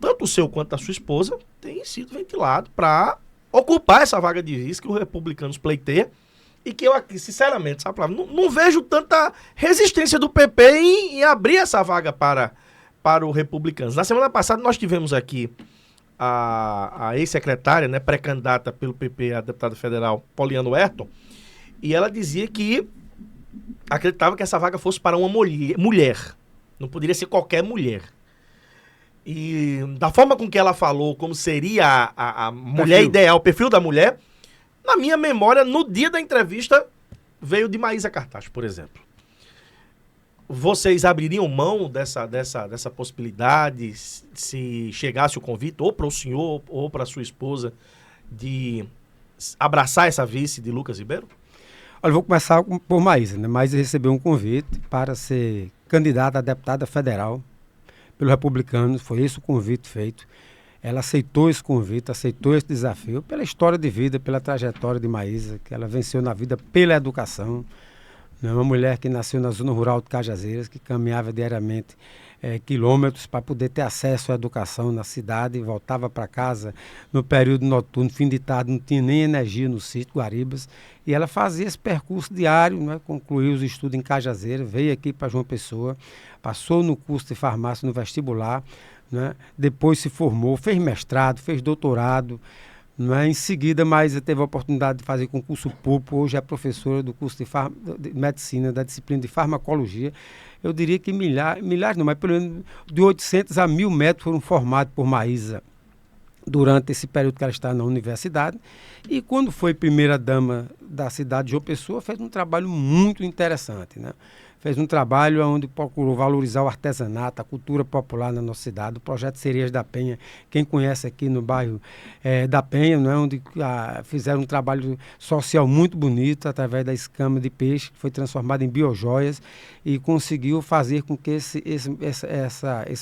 tanto o seu quanto da sua esposa, tem sido ventilado para ocupar essa vaga de vice que os republicanos pleiteiam. E que eu aqui, sinceramente, sabe, não vejo tanta resistência do PP em abrir essa vaga para o Republicanos. Na semana passada nós tivemos aqui a ex-secretária, né, pré-candidata pelo PP a deputada federal, Poliana Ayrton, e ela dizia que acreditava que essa vaga fosse para uma mulher. Não poderia ser qualquer mulher. E da forma com que ela falou, como seria a mulher ideal, o perfil da mulher, na minha memória, no dia da entrevista, veio de Maísa Cartacho, por exemplo. Vocês abririam mão dessa possibilidade, se chegasse o convite, ou para o senhor, ou para a sua esposa, de abraçar essa vice de Lucas Ribeiro? Olha, eu vou começar por Maísa, né? Maísa recebeu um convite para ser candidata a deputada federal pelo Republicano, foi esse o convite feito. Ela aceitou esse convite, aceitou esse desafio pela história de vida, pela trajetória de Maísa, que ela venceu na vida pela educação. Né? Uma mulher que nasceu na zona rural de Cajazeiras, que caminhava diariamente quilômetros para poder ter acesso à educação na cidade, voltava para casa no período noturno, fim de tarde, não tinha nem energia no sítio Guaribas, e ela fazia esse percurso diário, né? Concluiu os estudos em Cajazeiras, veio aqui para João Pessoa, passou no curso de farmácia no vestibular, né? Depois se formou, fez mestrado, fez doutorado, né? Em seguida, Maísa teve a oportunidade de fazer concurso público, hoje é professora do curso de medicina, da disciplina de farmacologia. Eu diria que milhares não, mas pelo menos de 800 a 1.000 médicos foram formados por Maísa durante esse período que ela está na universidade. E quando foi primeira-dama da cidade de João Pessoa, fez um trabalho muito interessante, né? fez um trabalho onde procurou valorizar o artesanato, a cultura popular na nossa cidade. O projeto Cerejas da Penha, quem conhece aqui no bairro da Penha, né, onde fizeram um trabalho social muito bonito através da escama de peixe, que foi transformada em biojoias e conseguiu fazer com que esse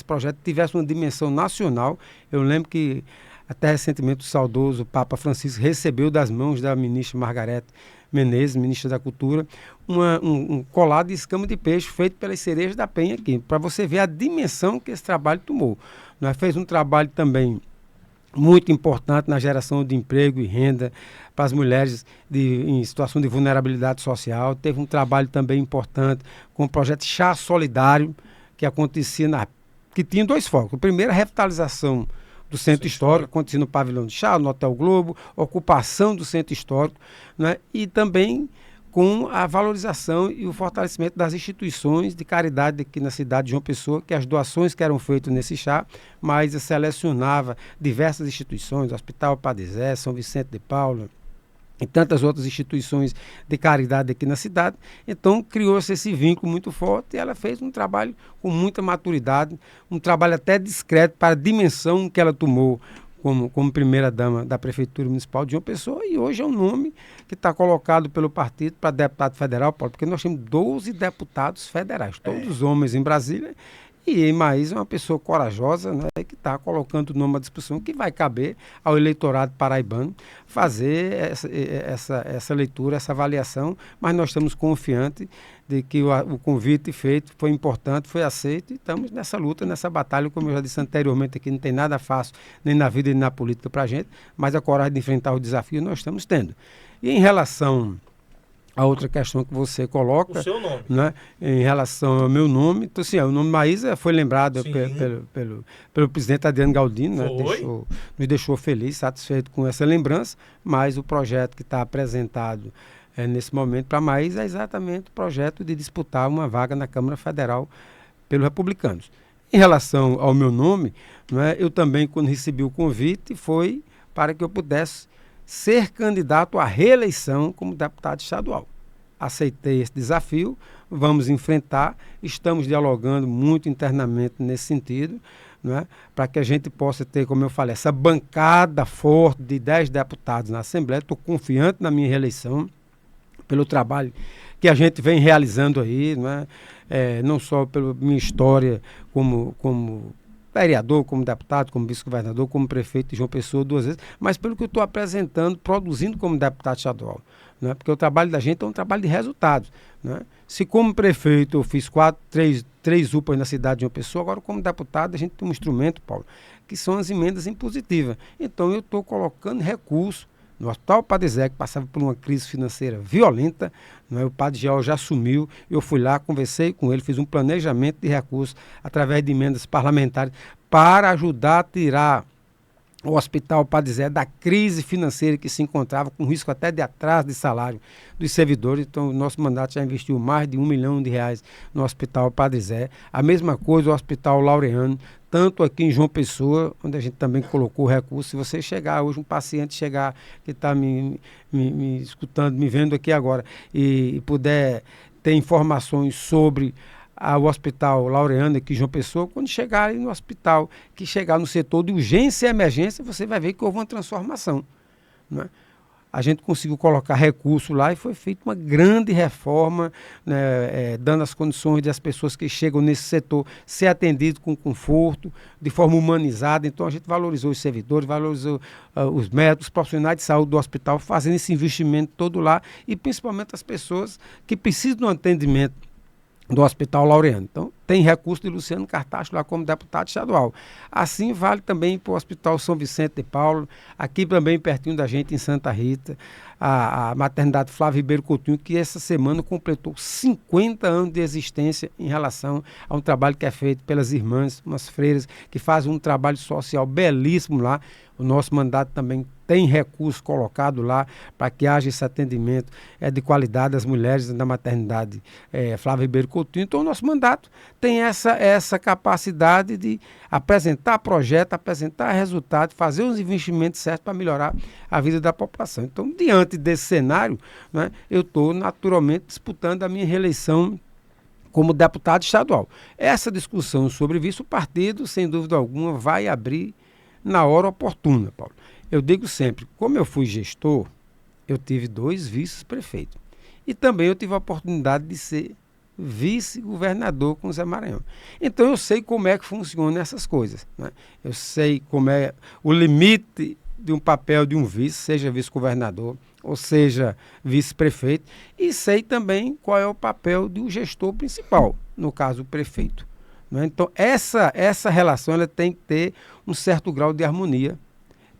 projeto tivesse uma dimensão nacional. Eu lembro que até recentemente o saudoso Papa Francisco recebeu das mãos da ministra Margarete Menezes, ministra da Cultura, um colar de escama de peixe feito pelas Cerejas da Penha aqui, para você ver a dimensão que esse trabalho tomou. Nós fez um trabalho também muito importante na geração de emprego e renda para as mulheres em situação de vulnerabilidade social. Teve um trabalho também importante com o projeto Chá Solidário, que acontecia que tinha 2 focos. O primeiro, a revitalização do Centro Histórico, acontecia no Pavilhão de Chá, no Hotel Globo, ocupação do Centro Histórico, né? E também com a valorização e o fortalecimento das instituições de caridade aqui na cidade de João Pessoa, que as doações que eram feitas nesse chá, mas selecionava diversas instituições, Hospital Padre Zé, São Vicente de Paulo, e tantas outras instituições de caridade aqui na cidade. Então criou-se esse vínculo muito forte e ela fez um trabalho com muita maturidade, um trabalho até discreto para a dimensão que ela tomou como primeira-dama da Prefeitura Municipal de João Pessoa, e hoje é um nome que está colocado pelo partido para deputado federal, Paulo, porque nós temos 12 deputados federais, todos homens em Brasília. E Maís é uma pessoa corajosa, né, que está colocando o nome à disposição, que vai caber ao eleitorado paraibano fazer essa leitura, essa avaliação, mas nós estamos confiantes de que o convite feito foi importante, foi aceito, e estamos nessa luta, nessa batalha, como eu já disse anteriormente aqui, não tem nada fácil, nem na vida nem na política para a gente, mas a coragem de enfrentar o desafio nós estamos tendo. E em relação a outra questão que você coloca, o seu nome, né, em relação ao meu nome, então, assim, o nome Maísa foi lembrado pelo presidente Adriano Galdino, né, nos deixou feliz, satisfeito com essa lembrança, mas o projeto que está apresentado nesse momento para Maísa é exatamente o projeto de disputar uma vaga na Câmara Federal pelos republicanos. Em relação ao meu nome, né, eu também, quando recebi o convite, foi para que eu pudesse ser candidato à reeleição como deputado estadual. Aceitei esse desafio, vamos enfrentar, estamos dialogando muito internamente nesse sentido, né, para que a gente possa ter, como eu falei, essa bancada forte de 10 deputados na Assembleia. Estou confiante na minha reeleição, pelo trabalho que a gente vem realizando aí, né, não só pela minha história como vereador, como deputado, como vice-governador, como prefeito de João Pessoa 2 vezes, mas pelo que eu estou apresentando, produzindo como deputado estadual, né? Porque o trabalho da gente é um trabalho de resultados, né? Se como prefeito eu fiz 3 UPAs na cidade de João Pessoa, agora como deputado a gente tem um instrumento, Paulo, que são as emendas impositivas. Então eu estou colocando recursos no Hospital Padre Zé, que passava por uma crise financeira violenta, né? O Padre Geal já assumiu, eu fui lá, conversei com ele, fiz um planejamento de recursos através de emendas parlamentares para ajudar a tirar o Hospital Padre Zé da crise financeira que se encontrava, com risco até de atraso de salário dos servidores. Então o nosso mandato já investiu mais de R$1 milhão no Hospital Padre Zé. A mesma coisa o Hospital Laureano, tanto aqui em João Pessoa, onde a gente também colocou recursos. Se você chegar hoje, um paciente chegar, que está me escutando, me vendo aqui agora, e puder ter informações sobre o Hospital Laureano aqui em João Pessoa, quando chegar no hospital, que chegar no setor de urgência e emergência, você vai ver que houve uma transformação, né? A gente conseguiu colocar recurso lá e foi feita uma grande reforma, né, dando as condições das pessoas que chegam nesse setor ser atendido com conforto, de forma humanizada. Então a gente valorizou os servidores, valorizou os médicos, os profissionais de saúde do hospital, fazendo esse investimento todo lá, e principalmente as pessoas que precisam de um atendimento do Hospital Laureano. Então, tem recurso de Luciano Cartacho lá como deputado estadual. Assim vale também para o Hospital São Vicente de Paulo, aqui também pertinho da gente, em Santa Rita, a maternidade Flávio Ribeiro Coutinho, que essa semana completou 50 anos de existência em relação a um trabalho que é feito pelas irmãs, umas freiras, que fazem um trabalho social belíssimo lá. O nosso mandato também tem recurso colocado lá para que haja esse atendimento de qualidade às mulheres da maternidade Flávio Ribeiro Coutinho. Então, o nosso mandato tem essa capacidade de apresentar projeto, apresentar resultado, fazer os investimentos certos para melhorar a vida da população. Então, diante desse cenário, né, eu estou naturalmente disputando a minha reeleição como deputado estadual. Essa discussão sobre vice, o partido, sem dúvida alguma, vai abrir na hora oportuna, Paulo. Eu digo sempre, como eu fui gestor, eu tive 2 vice-prefeitos. E também eu tive a oportunidade de ser vice-governador com o Zé Maranhão. Então eu sei como é que funcionam essas coisas, né? Eu sei como é o limite de um papel de um vice, seja vice-governador ou seja vice-prefeito, e sei também qual é o papel do gestor principal, no caso o prefeito, né? Então essa relação ela tem que ter um certo grau de harmonia,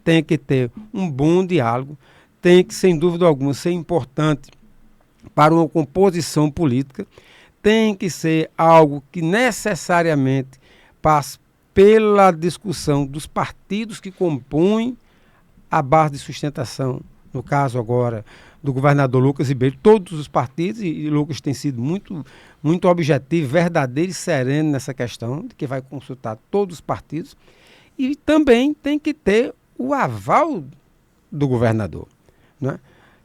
tem que ter um bom diálogo, tem que, sem dúvida alguma, ser importante para uma composição política, tem que ser algo que necessariamente passe pela discussão dos partidos que compõem a base de sustentação, no caso agora do governador Lucas Ribeiro, todos os partidos, e Lucas tem sido muito objetivo, verdadeiro e sereno nessa questão, de que vai consultar todos os partidos, e também tem que ter o aval do governador, né?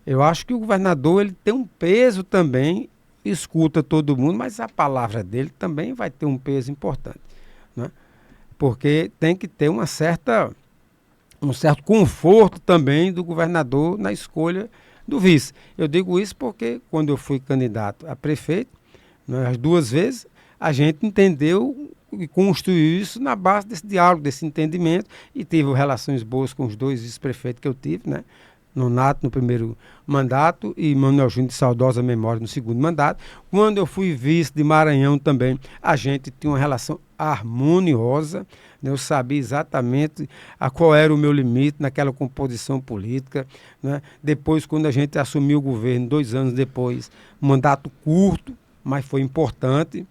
Eu acho que o governador ele tem um peso também, escuta todo mundo, mas a palavra dele também vai ter um peso importante, né? Porque tem que ter um certo conforto também do governador na escolha do vice. Eu digo isso porque quando eu fui candidato a prefeito, né, as 2 vezes, a gente entendeu e construiu isso na base desse diálogo, desse entendimento, e tive relações boas com os 2 vice-prefeitos que eu tive, né? Nonato no primeiro mandato e Manuel Júnior de saudosa memória no segundo mandato. Quando eu fui vice de Maranhão também, a gente tinha uma relação harmoniosa, né? Eu sabia exatamente qual era o meu limite naquela composição política, né? Depois, quando a gente assumiu o governo, 2 anos depois, um mandato curto, mas foi importante,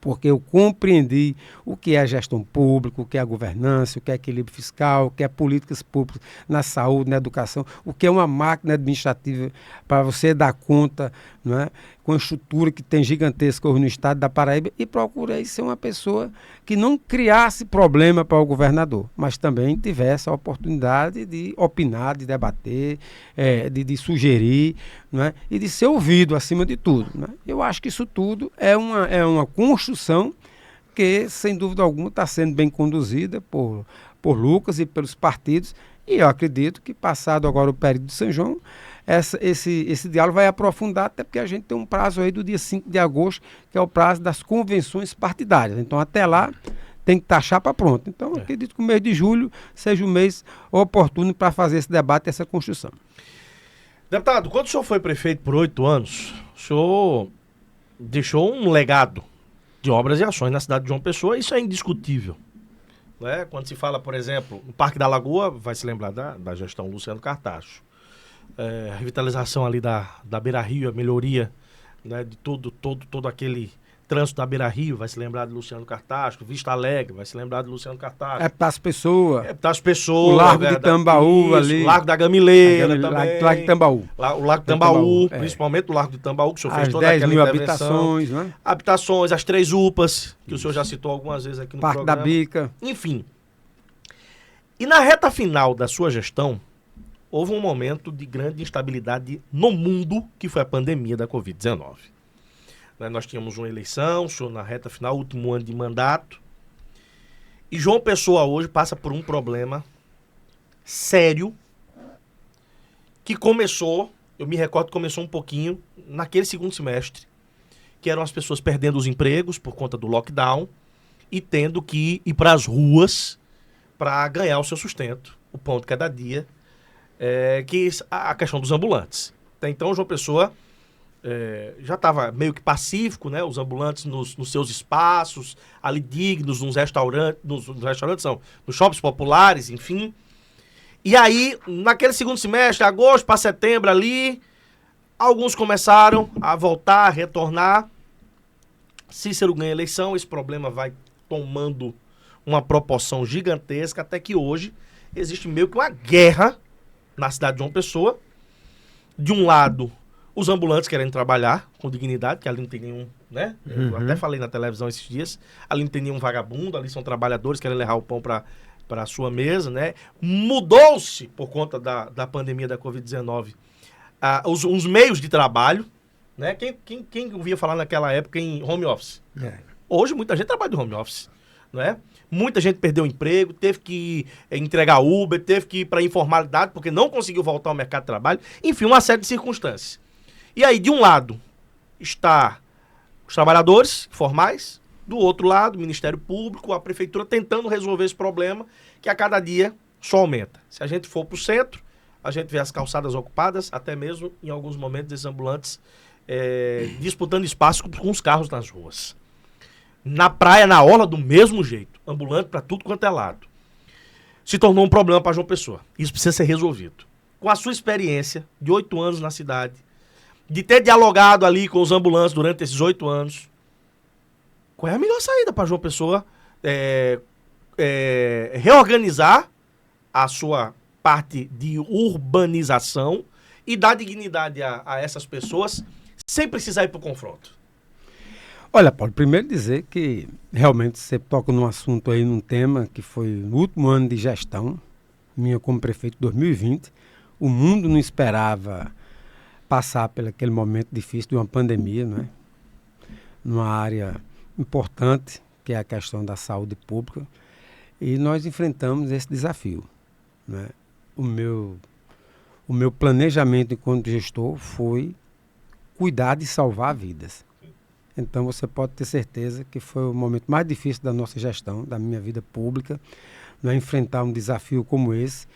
porque eu compreendi o que é a gestão pública, o que é a governança, o que é equilíbrio fiscal, o que é políticas públicas na saúde, na educação, o que é uma máquina administrativa para você dar conta, não é? Com a estrutura que tem gigantesca hoje no estado da Paraíba, e procurei ser uma pessoa que não criasse problema para o governador, mas também tivesse a oportunidade de opinar, de debater, de sugerir, não é? E de ser ouvido acima de tudo, não é? Eu acho que isso tudo é uma construção que, sem dúvida alguma, está sendo bem conduzida por Lucas e pelos partidos, e eu acredito que, passado agora o período de São João, esse diálogo vai aprofundar, até porque a gente tem um prazo aí do dia 5 de agosto, que é o prazo das convenções partidárias. Então, até lá, tem que estar a chapa pronta. Então, eu acredito que o mês de julho seja o mês oportuno para fazer esse debate, essa construção. Deputado, quando o senhor foi prefeito por 8 anos, o senhor deixou um legado de obras e ações na cidade de João Pessoa, isso é indiscutível, né? Quando se fala, por exemplo, no Parque da Lagoa, vai se lembrar da gestão Luciano Cartacho. Revitalização ali da Beira-Rio, a melhoria, né, de todo aquele trânsito da Beira-Rio, vai se lembrar de Luciano Cartacho. Vista Alegre, vai se lembrar de Luciano Cartacho. Para as pessoas. O Largo de Tambaú ali. O Largo da Gamileira também. O Largo de Tambaú. O Largo de Tambaú, principalmente o Largo de Tambaú, que o senhor fez toda aquela intervenção. 10.000 habitações, né? Habitações, as 3 UPAs, que o senhor já citou algumas vezes aqui no Parque programa. da Bica. Enfim. E na reta final da sua gestão, houve um momento de grande instabilidade no mundo, que foi a pandemia da Covid-19. Nós tínhamos uma eleição, o senhor na reta final, último ano de mandato, e João Pessoa hoje passa por um problema sério, que começou, eu me recordo que começou um pouquinho naquele segundo semestre, que eram as pessoas perdendo os empregos por conta do lockdown e tendo que ir para as ruas para ganhar o seu sustento, o pão de cada dia, que a questão dos ambulantes. Até então, João Pessoa já estava meio que pacífico, né? Os ambulantes nos seus espaços, ali dignos, nos restaurantes, nos shoppings populares, enfim. E aí, naquele segundo semestre, agosto para setembro ali, alguns começaram a voltar, a retornar. Cícero ganha a eleição, esse problema vai tomando uma proporção gigantesca, até que hoje existe meio que uma guerra na cidade de João Pessoa. De um lado, os ambulantes querendo trabalhar com dignidade, que ali não tem nenhum, né? Eu até falei na televisão esses dias, ali não tem nenhum vagabundo, ali são trabalhadores querendo levar o pão para a sua mesa, né? Mudou-se, por conta da pandemia da Covid-19, os meios de trabalho, Né? Quem ouvia falar naquela época em home office? Hoje muita gente trabalha de home office. Né? Muita gente perdeu o emprego, teve que entregar Uber, teve que ir para informalidade porque não conseguiu voltar ao mercado de trabalho. Enfim, uma série de circunstâncias. E aí, de um lado, está os trabalhadores formais, do outro lado, o Ministério Público, a Prefeitura tentando resolver esse problema que a cada dia só aumenta. Se a gente for para o centro, a gente vê as calçadas ocupadas, até mesmo, em alguns momentos, esses ambulantes disputando espaço com os carros nas ruas. Na praia, na orla, do mesmo jeito. Ambulante para tudo quanto é lado. Se tornou um problema para João Pessoa. Isso precisa ser resolvido. Com a sua experiência de 8 anos na cidade, de ter dialogado ali com os ambulantes durante esses 8 anos, qual é a melhor saída para João Pessoa reorganizar a sua parte de urbanização e dar dignidade a essas pessoas sem precisar ir para o confronto? Olha, Paulo, primeiro dizer que realmente você toca num assunto aí, num tema que foi no último ano de gestão, minha como prefeito de 2020. O mundo não esperava passar por aquele momento difícil de uma pandemia, né? Numa área importante, que é a questão da saúde pública, e nós enfrentamos esse desafio, né? O meu planejamento enquanto gestor foi cuidar de salvar vidas. Então você pode ter certeza que foi o momento mais difícil da nossa gestão, da minha vida pública, né? Enfrentar um desafio como esse,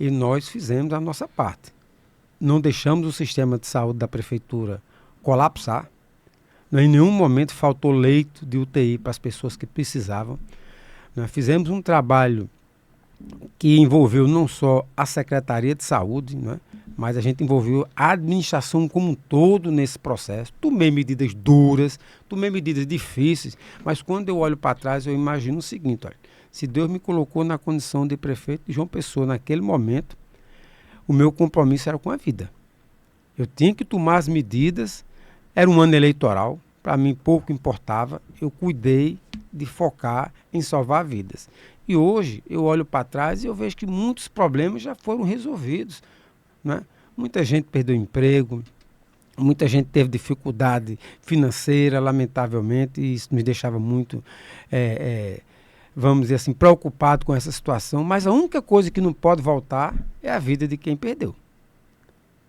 e nós fizemos a nossa parte. Não deixamos o sistema de saúde da prefeitura colapsar. Em nenhum momento faltou leito de UTI para as pessoas que precisavam. Nós fizemos um trabalho que envolveu não só a Secretaria de Saúde, né, mas a gente envolveu a administração como um todo nesse processo. Tomei medidas duras, tomei medidas difíceis, mas quando eu olho para trás eu imagino o seguinte: olha, se Deus me colocou na condição de prefeito de João Pessoa naquele momento, o meu compromisso era com a vida. Eu tinha que tomar as medidas, era um ano eleitoral, para mim pouco importava, eu cuidei de focar em salvar vidas. E hoje eu olho para trás e eu vejo que muitos problemas já foram resolvidos, né? Muita gente perdeu emprego, muita gente teve dificuldade financeira, lamentavelmente, e isso me deixava muito, vamos dizer assim, preocupado com essa situação. Mas a única coisa que não pode voltar é a vida de quem perdeu.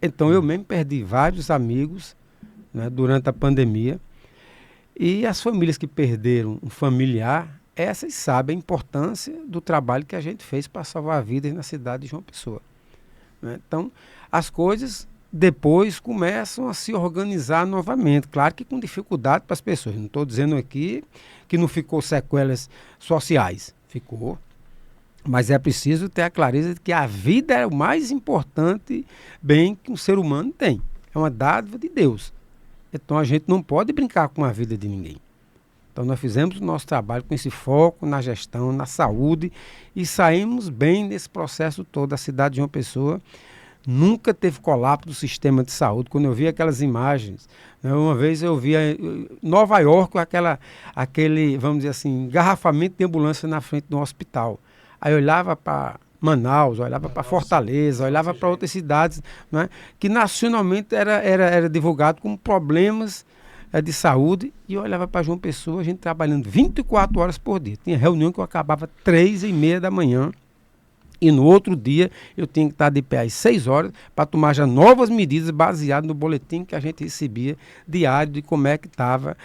Então eu mesmo perdi vários amigos, né, durante a pandemia, e as famílias que perderam um familiar, essas sabem a importância do trabalho que a gente fez para salvar vidas na cidade de João Pessoa, né? Então, as coisas depois começam a se organizar novamente. Claro que com dificuldade para as pessoas. Não estou dizendo aqui que não ficou sequelas sociais. Ficou. Mas é preciso ter a clareza de que a vida é o mais importante bem que um ser humano tem. É uma dádiva de Deus. Então, a gente não pode brincar com a vida de ninguém. Então nós fizemos o nosso trabalho com esse foco na gestão, na saúde, e saímos bem nesse processo todo. A cidade de João Pessoa nunca teve colapso do sistema de saúde. Quando eu vi aquelas imagens, né, uma vez eu vi Nova York com aquele, vamos dizer assim, engarrafamento de ambulância na frente do hospital. Aí eu olhava para Manaus, olhava para Fortaleza, olhava para outras cidades, né, que nacionalmente era divulgado como problemas de saúde, e eu olhava para João Pessoa, a gente trabalhando 24 horas por dia. Tinha reunião que eu acabava 3h30 da manhã, e no outro dia eu tinha que estar de pé às 6 horas para tomar já novas medidas baseadas no boletim que a gente recebia diário de como é que estava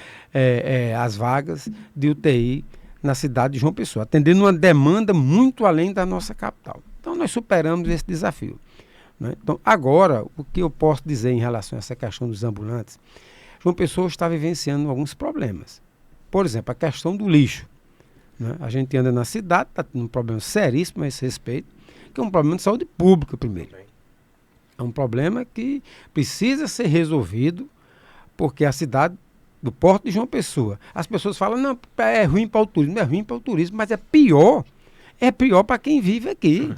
as vagas de UTI na cidade de João Pessoa, atendendo uma demanda muito além da nossa capital. Então nós superamos esse desafio, né? Então agora, o que eu posso dizer em relação a essa questão dos ambulantes: João Pessoa está vivenciando alguns problemas. Por exemplo, a questão do lixo, né? A gente anda na cidade, está tendo um problema seríssimo a esse respeito, que é um problema de saúde pública primeiro. É um problema que precisa ser resolvido, porque a cidade do Porto de João Pessoa, as pessoas falam, não, é ruim para o turismo, é ruim para o turismo, mas é pior para quem vive aqui.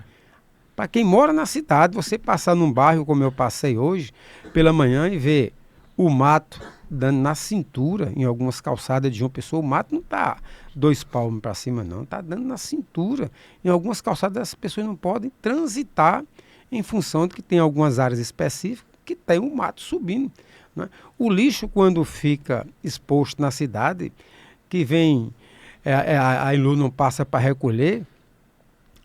Para quem mora na cidade, você passar num bairro como eu passei hoje, pela manhã, e ver o mato dando na cintura, em algumas calçadas de João Pessoa, o mato não está 2 palmos para cima não, está dando na cintura. Em algumas calçadas as pessoas não podem transitar em função de que tem algumas áreas específicas que tem o mato subindo, né? O lixo, quando fica exposto na cidade, que vem, a Ilu não passa para recolher,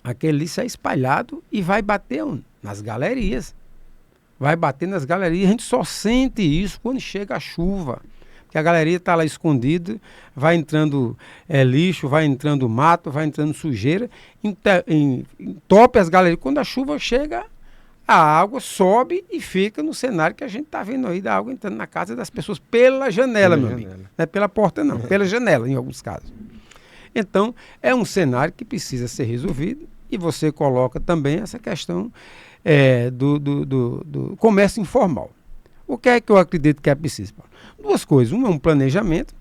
aquele lixo é espalhado e vai bater nas galerias. Vai bater nas galerias. A gente só sente isso quando chega a chuva. Porque a galeria está lá escondida, vai entrando lixo, vai entrando mato, vai entrando sujeira, entope as galerias. Quando a chuva chega, a água sobe e fica no cenário que a gente está vendo aí, da água entrando na casa das pessoas pela janela, meu amigo. Não é pela porta, não, pela janela, em alguns casos. Então, é um cenário que precisa ser resolvido, e você coloca também essa questão do comércio informal. O que é que eu acredito que é preciso? Duas coisas. Uma é um planejamento,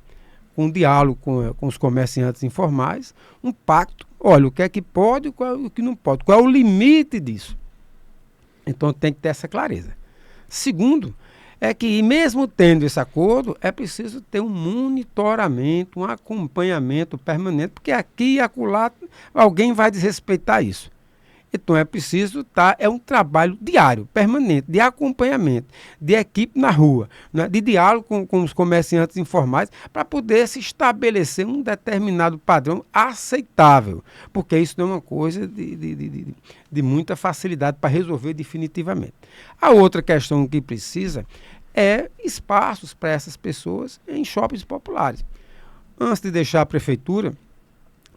um diálogo com os comerciantes informais, um pacto. Olha, o que é que pode e o que não pode. Qual é o limite disso? Então tem que ter essa clareza. Segundo, é que mesmo tendo esse acordo, é preciso ter um monitoramento, um acompanhamento permanente, porque aqui e acolá alguém vai desrespeitar isso. Então é preciso é um trabalho diário, permanente, de acompanhamento, de equipe na rua, né, de diálogo com os comerciantes informais, para poder se estabelecer um determinado padrão aceitável, porque isso não é uma coisa de muita facilidade para resolver definitivamente. A outra questão que precisa é espaços para essas pessoas em shoppings populares. Antes de deixar a prefeitura,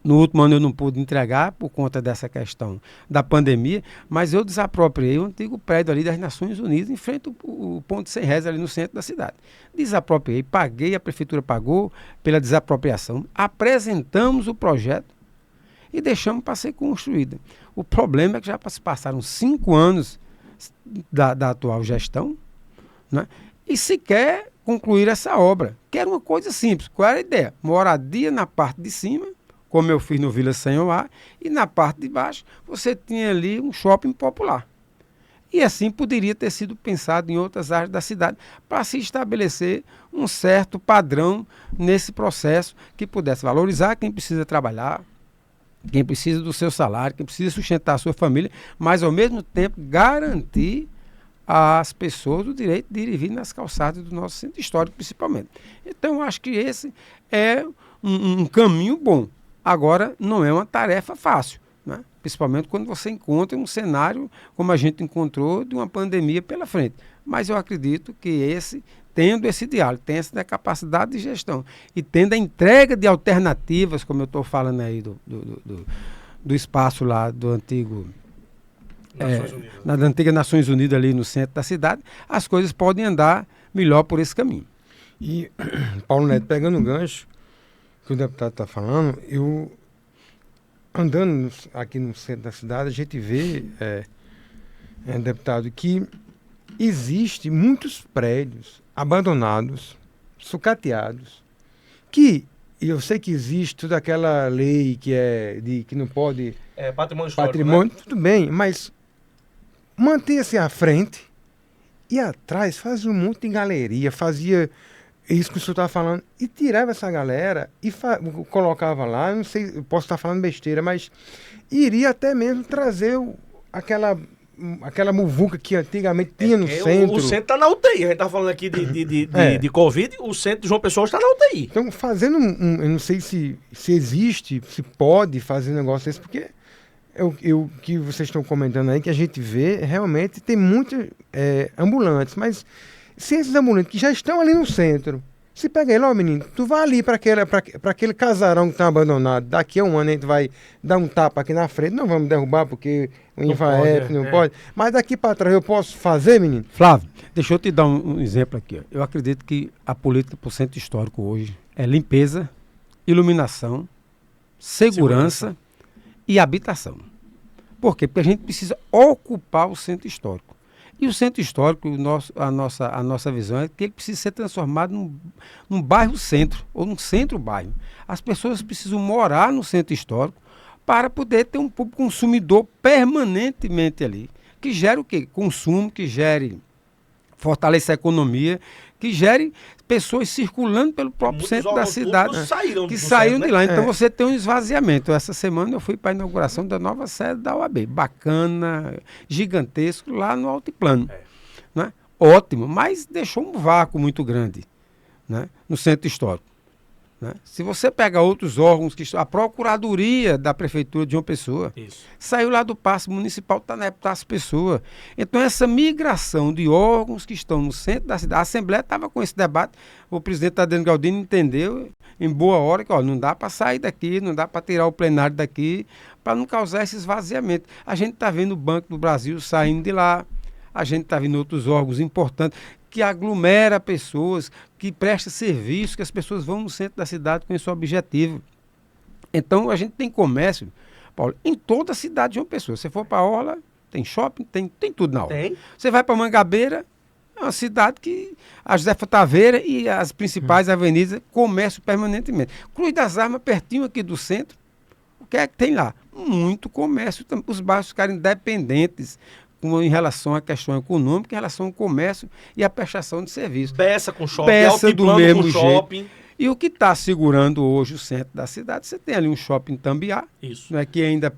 no último ano eu não pude entregar por conta dessa questão da pandemia, mas eu desapropriei o antigo prédio ali das Nações Unidas, em frente ao ponto de 100 réis ali no centro da cidade. Desapropriei, paguei, a prefeitura pagou pela desapropriação, apresentamos o projeto e deixamos para ser construída. O problema é que já se passaram 5 anos da atual gestão, né, e sequer concluir essa obra, que era uma coisa simples. Qual era a ideia? Moradia na parte de cima, como eu fiz no Vila Senhoá, e na parte de baixo você tinha ali um shopping popular. E assim poderia ter sido pensado em outras áreas da cidade para se estabelecer um certo padrão nesse processo que pudesse valorizar quem precisa trabalhar, quem precisa do seu salário, quem precisa sustentar a sua família, mas ao mesmo tempo garantir às pessoas o direito de ir e vir nas calçadas do nosso centro histórico, principalmente. Então eu acho que esse é um caminho bom. Agora, não é uma tarefa fácil, né? Principalmente quando você encontra um cenário como a gente encontrou de uma pandemia pela frente. Mas eu acredito que tendo esse diálogo, tendo essa capacidade de gestão e tendo a entrega de alternativas, como eu estou falando aí do espaço lá do antigo... da antiga Nações Unidas ali no centro da cidade, as coisas podem andar melhor por esse caminho. E, Paulo Neto, pegando o gancho que o deputado está falando, eu andando aqui no centro da cidade, a gente vê, deputado, que existe muitos prédios abandonados, sucateados, que eu sei que existe toda aquela lei que não pode... patrimônio histórico, né? Tudo bem, mas manter-se à frente e atrás fazia um monte de galeria, fazia... isso que o senhor está falando, e tirava essa galera e colocava lá, não sei, eu posso estar falando besteira, mas iria até mesmo trazer aquela muvuca que antigamente tinha no centro. O centro está na UTI, a gente está falando aqui de Covid, o centro de João Pessoa está na UTI. Então, fazendo eu não sei se existe, se pode fazer um negócio desse, porque o que vocês estão comentando aí, que a gente vê, realmente tem muitos ambulantes, mas... se esses ambulantes que já estão ali no centro, se pega ele, menino, tu vai ali para aquele casarão que está abandonado, daqui a um ano a gente vai dar um tapa aqui na frente, não vamos derrubar porque o INFAEF não pode, mas daqui para trás eu posso fazer, menino? Flávio, deixa eu te dar um exemplo aqui. Eu acredito que a política para o centro histórico hoje é limpeza, iluminação, segurança e habitação. Por quê? Porque a gente precisa ocupar o centro histórico. E o centro histórico, a nossa visão é que ele precisa ser transformado num bairro-centro, ou num centro-bairro. As pessoas precisam morar no centro histórico para poder ter um público consumidor permanentemente ali, que gere o quê? Consumo, que gere, fortaleça a economia, que gere pessoas circulando pelo próprio centro da cidade, que saíram de lá. Então você tem um esvaziamento. Essa semana eu fui para a inauguração da nova sede da OAB. Bacana, gigantesco, lá no Altiplano. Né? ótimo, mas deixou um vácuo muito grande, né, no centro histórico. Né? Se você pega outros órgãos, a Procuradoria da Prefeitura de João Pessoa, saiu lá do Paço Municipal, está na Paço Pessoa. Então, essa migração de órgãos que estão no centro da cidade, a Assembleia estava com esse debate, o presidente Adriano Galdino entendeu, em boa hora, que não dá para sair daqui, não dá para tirar o plenário daqui, para não causar esse esvaziamento. A gente está vendo o Banco do Brasil saindo de lá, a gente está vendo outros órgãos importantes, que aglomera pessoas, que presta serviço, que as pessoas vão no centro da cidade com esse objetivo. Então, a gente tem comércio, Paulo, em toda a cidade de João Pessoa. Se for para a Orla, tem shopping, tem tudo na Orla. Você vai para Mangabeira, é uma cidade que a Josefa Taveira e as principais avenidas comércio permanentemente. Cruz das Armas, pertinho aqui do centro, o que é que tem lá? Muito comércio, os bairros ficarem independentes, em relação à questão econômica, em relação ao comércio e à prestação de serviços. Peça com shopping, peça do mesmo com shopping. Jeito. E o que está segurando hoje o centro da cidade, você tem ali um shopping Tambiá, né, que ainda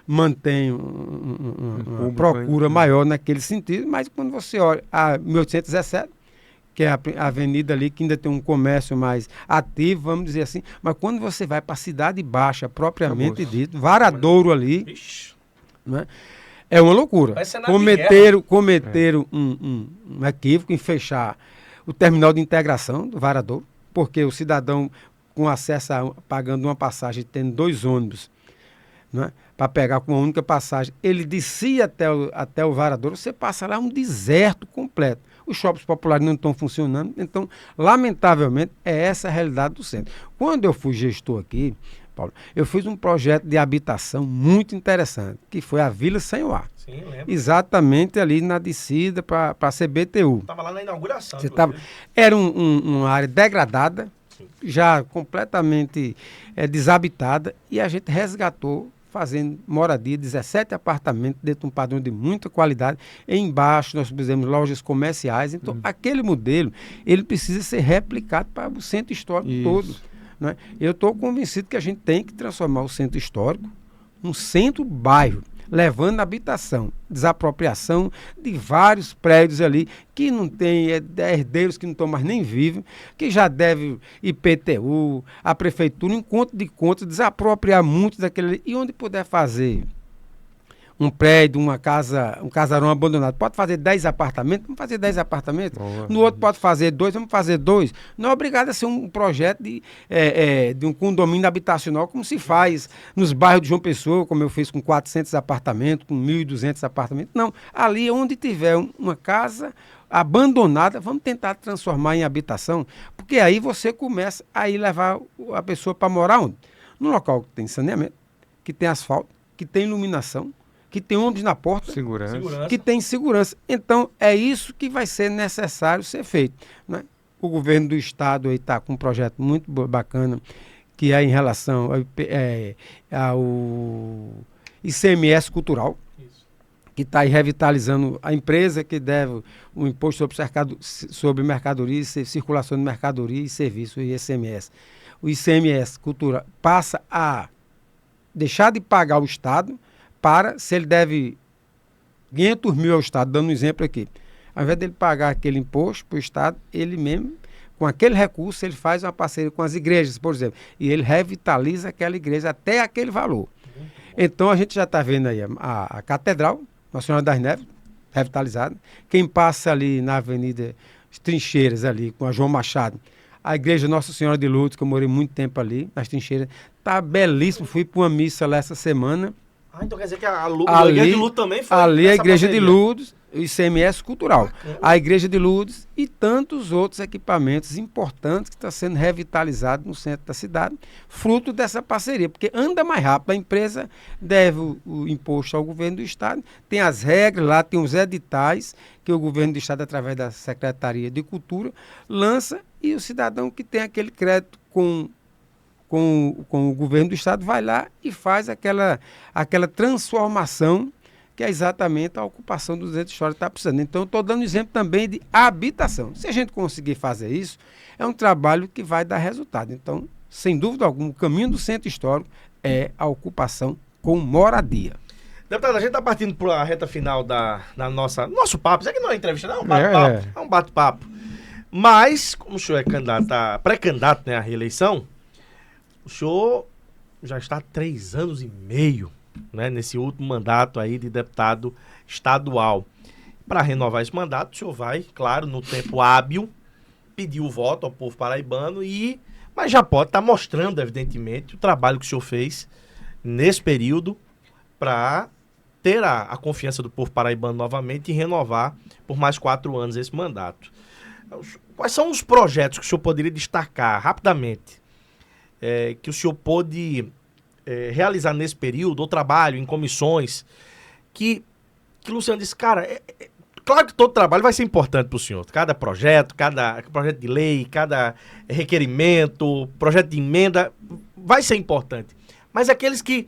mantém uma procura maior naquele sentido, mas quando você olha a 1817, que é a avenida ali, que ainda tem um comércio mais ativo, vamos dizer assim, mas quando você vai para a Cidade Baixa, propriamente dito, Varadouro ali, né, é uma loucura. Cometeram um equívoco em fechar o terminal de integração do Varadouro, porque o cidadão com acesso pagando uma passagem, tendo 2 ônibus, né, para pegar com uma única passagem, ele descia até o Varadouro, você passa lá um deserto completo. Os shoppings populares não estão funcionando, então, lamentavelmente, é essa a realidade do centro. Quando eu fui gestor aqui, Paulo, eu fiz um projeto de habitação muito interessante, que foi a Vila Senhoá. Sim, eu lembro. Exatamente ali na descida para a CBTU. Estava lá na inauguração. Era uma área degradada, já completamente desabitada, e a gente resgatou, fazendo moradia, 17 apartamentos dentro de um padrão de muita qualidade. Embaixo nós fizemos lojas comerciais. Então, aquele modelo, ele precisa ser replicado para o centro histórico todo. Né? Eu estou convencido que a gente tem que transformar o centro histórico num centro-bairro, levando a habitação, desapropriação de vários prédios ali, que não tem herdeiros que não estão mais nem vivos, que já deve IPTU, a prefeitura, em conta de contas, desapropriar muito daquele ali, e onde puder fazer um prédio, uma casa, um casarão abandonado, pode fazer 10 apartamentos, vamos fazer 10 apartamentos. No outro pode fazer 2, vamos fazer 2. Não é obrigado a ser um projeto de um condomínio habitacional, como se faz nos bairros de João Pessoa, como eu fiz com 400 apartamentos, com 1.200 apartamentos. Não, ali onde tiver uma casa abandonada, vamos tentar transformar em habitação, porque aí você começa a ir levar a pessoa para morar onde? No local que tem saneamento, que tem asfalto, que tem iluminação, que tem ônibus na porta, que tem segurança. Então, é isso que vai ser necessário ser feito. Né? O governo do estado está com um projeto muito bacana, que é em relação ao ICMS cultural, que está aí revitalizando a empresa que deve o imposto sobre mercadoria, circulação de mercadoria e serviço, o ICMS. O ICMS cultural passa a deixar de pagar o Estado, se ele deve 500 mil ao Estado, dando um exemplo aqui, ao invés dele pagar aquele imposto para o Estado, ele mesmo, com aquele recurso, ele faz uma parceria com as igrejas, por exemplo, e ele revitaliza aquela igreja até aquele valor. Então, a gente já está vendo aí a Catedral Nossa Senhora das Neves, revitalizada. Quem passa ali na Avenida Trincheiras, ali, com a João Machado, a Igreja Nossa Senhora de Lourdes, que eu morei muito tempo ali, nas Trincheiras, está belíssimo. Fui para uma missa lá essa semana. Então quer dizer que a Igreja de Lourdes também foi ali a Igreja parceria. De Lourdes, o ICMS cultural. A Igreja de Lourdes e tantos outros equipamentos importantes que estão sendo revitalizados no centro da cidade, fruto dessa parceria, porque anda mais rápido. A empresa deve o imposto ao governo do Estado, tem as regras lá, tem os editais que o governo do Estado, através da Secretaria de Cultura, lança, e o cidadão que tem aquele crédito com o governo do Estado vai lá e faz aquela transformação que é exatamente a ocupação do centro histórico está precisando. Então, eu estou dando exemplo também de habitação. Se a gente conseguir fazer isso, é um trabalho que vai dar resultado. Então, sem dúvida alguma, o caminho do centro histórico é a ocupação com moradia. Deputado, a gente está partindo para a reta final da nosso papo. Isso aqui não é entrevista, não, é um bate-papo. É um bate-papo. Mas, como o senhor é pré-candidato, né, à reeleição, o senhor já está há 3 anos e meio, né, nesse último mandato aí de deputado estadual. Para renovar esse mandato, o senhor vai, claro, no tempo hábil, pedir o voto ao povo paraibano, mas já pode estar mostrando, evidentemente, o trabalho que o senhor fez nesse período para ter a confiança do povo paraibano novamente e renovar por mais 4 anos esse mandato. Quais são os projetos que o senhor poderia destacar rapidamente, que o senhor pôde realizar nesse período, ou trabalho em comissões, que o Luciano disse, cara, claro que todo trabalho vai ser importante para o senhor, cada projeto de lei, cada requerimento, projeto de emenda, vai ser importante, mas aqueles que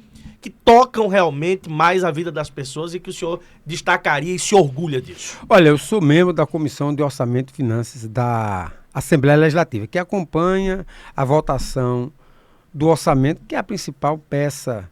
tocam realmente mais a vida das pessoas e que o senhor destacaria e se orgulha disso? Olha, eu sou membro da Comissão de Orçamento e Finanças da Assembleia Legislativa, que acompanha a votação do orçamento, que é a principal peça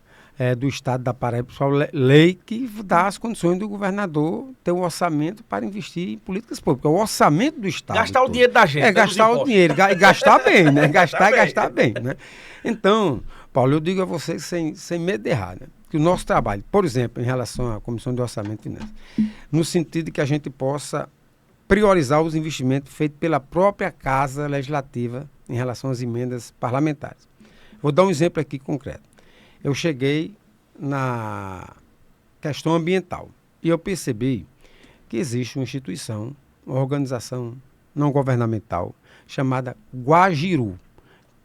do Estado da Paraíba, lei que dá as condições do governador ter um orçamento para investir em políticas públicas. O orçamento do Estado. Gastar o dinheiro da gente. Gastar o dinheiro, e gastar bem, né? Gastar bem, né? Então, Paulo, eu digo a vocês sem medo de errar, né? Que o nosso trabalho, por exemplo, em relação à Comissão de Orçamento e Finanças, no sentido de que a gente possa priorizar os investimentos feitos pela própria Casa Legislativa em relação às emendas parlamentares. Vou dar um exemplo aqui concreto. Eu cheguei na questão ambiental e eu percebi que existe uma instituição, uma organização não governamental chamada Guajiru,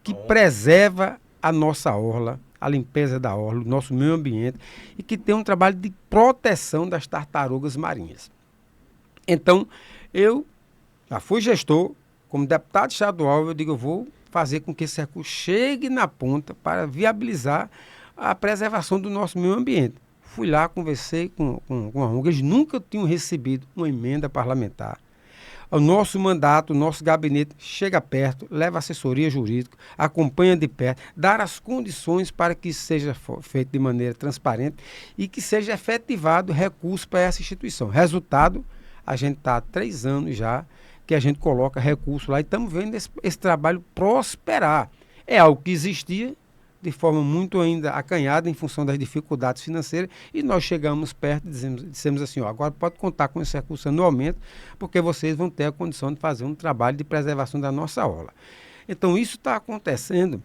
que preserva a nossa orla, a limpeza da orla, o nosso meio ambiente, e que tem um trabalho de proteção das tartarugas marinhas. Então, eu já fui gestor, como deputado estadual, eu digo, eu vou fazer com que esse recurso chegue na ponta para viabilizar a preservação do nosso meio ambiente. Fui lá, conversei com a ONG, eles nunca tinham recebido uma emenda parlamentar. O nosso mandato, o nosso gabinete chega perto, leva assessoria jurídica, acompanha de perto, dar as condições para que isso seja feito de maneira transparente e que seja efetivado recurso para essa instituição. Resultado, a gente está há 3 anos já que a gente coloca recurso lá e estamos vendo esse trabalho prosperar. É algo que existia de forma muito ainda acanhada em função das dificuldades financeiras, e nós chegamos perto e dissemos assim, agora pode contar com esse recurso anualmente, porque vocês vão ter a condição de fazer um trabalho de preservação da nossa orla. Então isso está acontecendo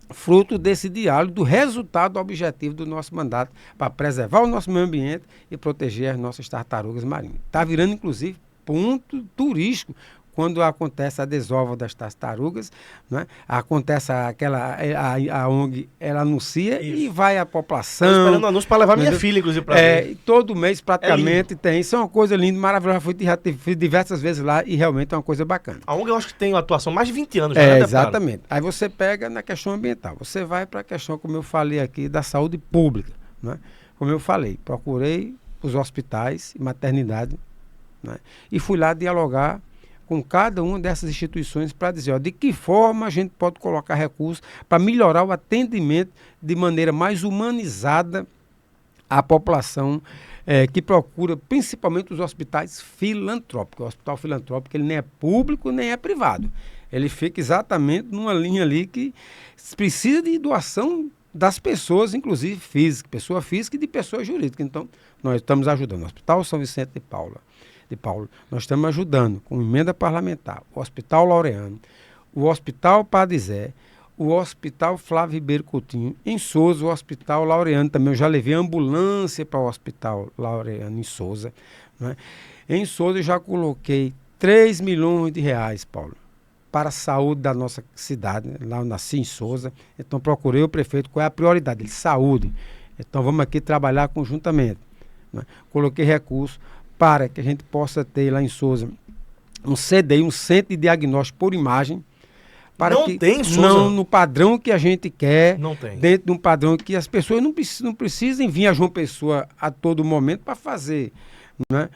fruto desse diálogo, do resultado objetivo do nosso mandato para preservar o nosso meio ambiente e proteger as nossas tartarugas marinhas. Está virando, inclusive, ponto turístico quando acontece a desova das tartarugas, né? Acontece a ONG, ela anuncia isso. E vai a população. Estou esperando o anúncio para levar minha filha, inclusive, para ver. Todo mês praticamente tem. Isso é uma coisa linda, maravilhosa. Já fui diversas vezes lá e realmente é uma coisa bacana. A ONG eu acho que tem uma atuação mais de 20 anos já, né, exatamente. Aí você pega na questão ambiental, você vai para a questão, como eu falei aqui, da saúde pública, né? Como eu falei, procurei os hospitais e maternidade, né? E fui lá dialogar com cada uma dessas instituições para dizer, de que forma a gente pode colocar recursos para melhorar o atendimento de maneira mais humanizada à população que procura, principalmente os hospitais filantrópicos. O hospital filantrópico ele nem é público nem é privado. Ele fica exatamente numa linha ali que precisa de doação das pessoas, inclusive física, pessoa física e de pessoa jurídica. Então, nós estamos ajudando o Hospital São Vicente de Paulo, nós estamos ajudando com emenda parlamentar, o Hospital Laureano, o Hospital Padre Zé, o Hospital Flávio Ribeiro Coutinho, em Souza, o Hospital Laureano também, eu já levei ambulância para o Hospital Laureano em Souza, né? Em Souza eu já coloquei 3 milhões de reais, Paulo, para a saúde da nossa cidade, né? Lá eu nasci em Souza, então procurei o prefeito, qual é a prioridade? Ele, saúde, então vamos aqui trabalhar conjuntamente, né? Coloquei recursos para que a gente possa ter lá em Souza um CDI, um centro de diagnóstico por imagem, para não que tem, Souza? Não no padrão que a gente quer, não tem. Dentro de um padrão que as pessoas não precisem vir a João Pessoa a todo momento para fazer, né,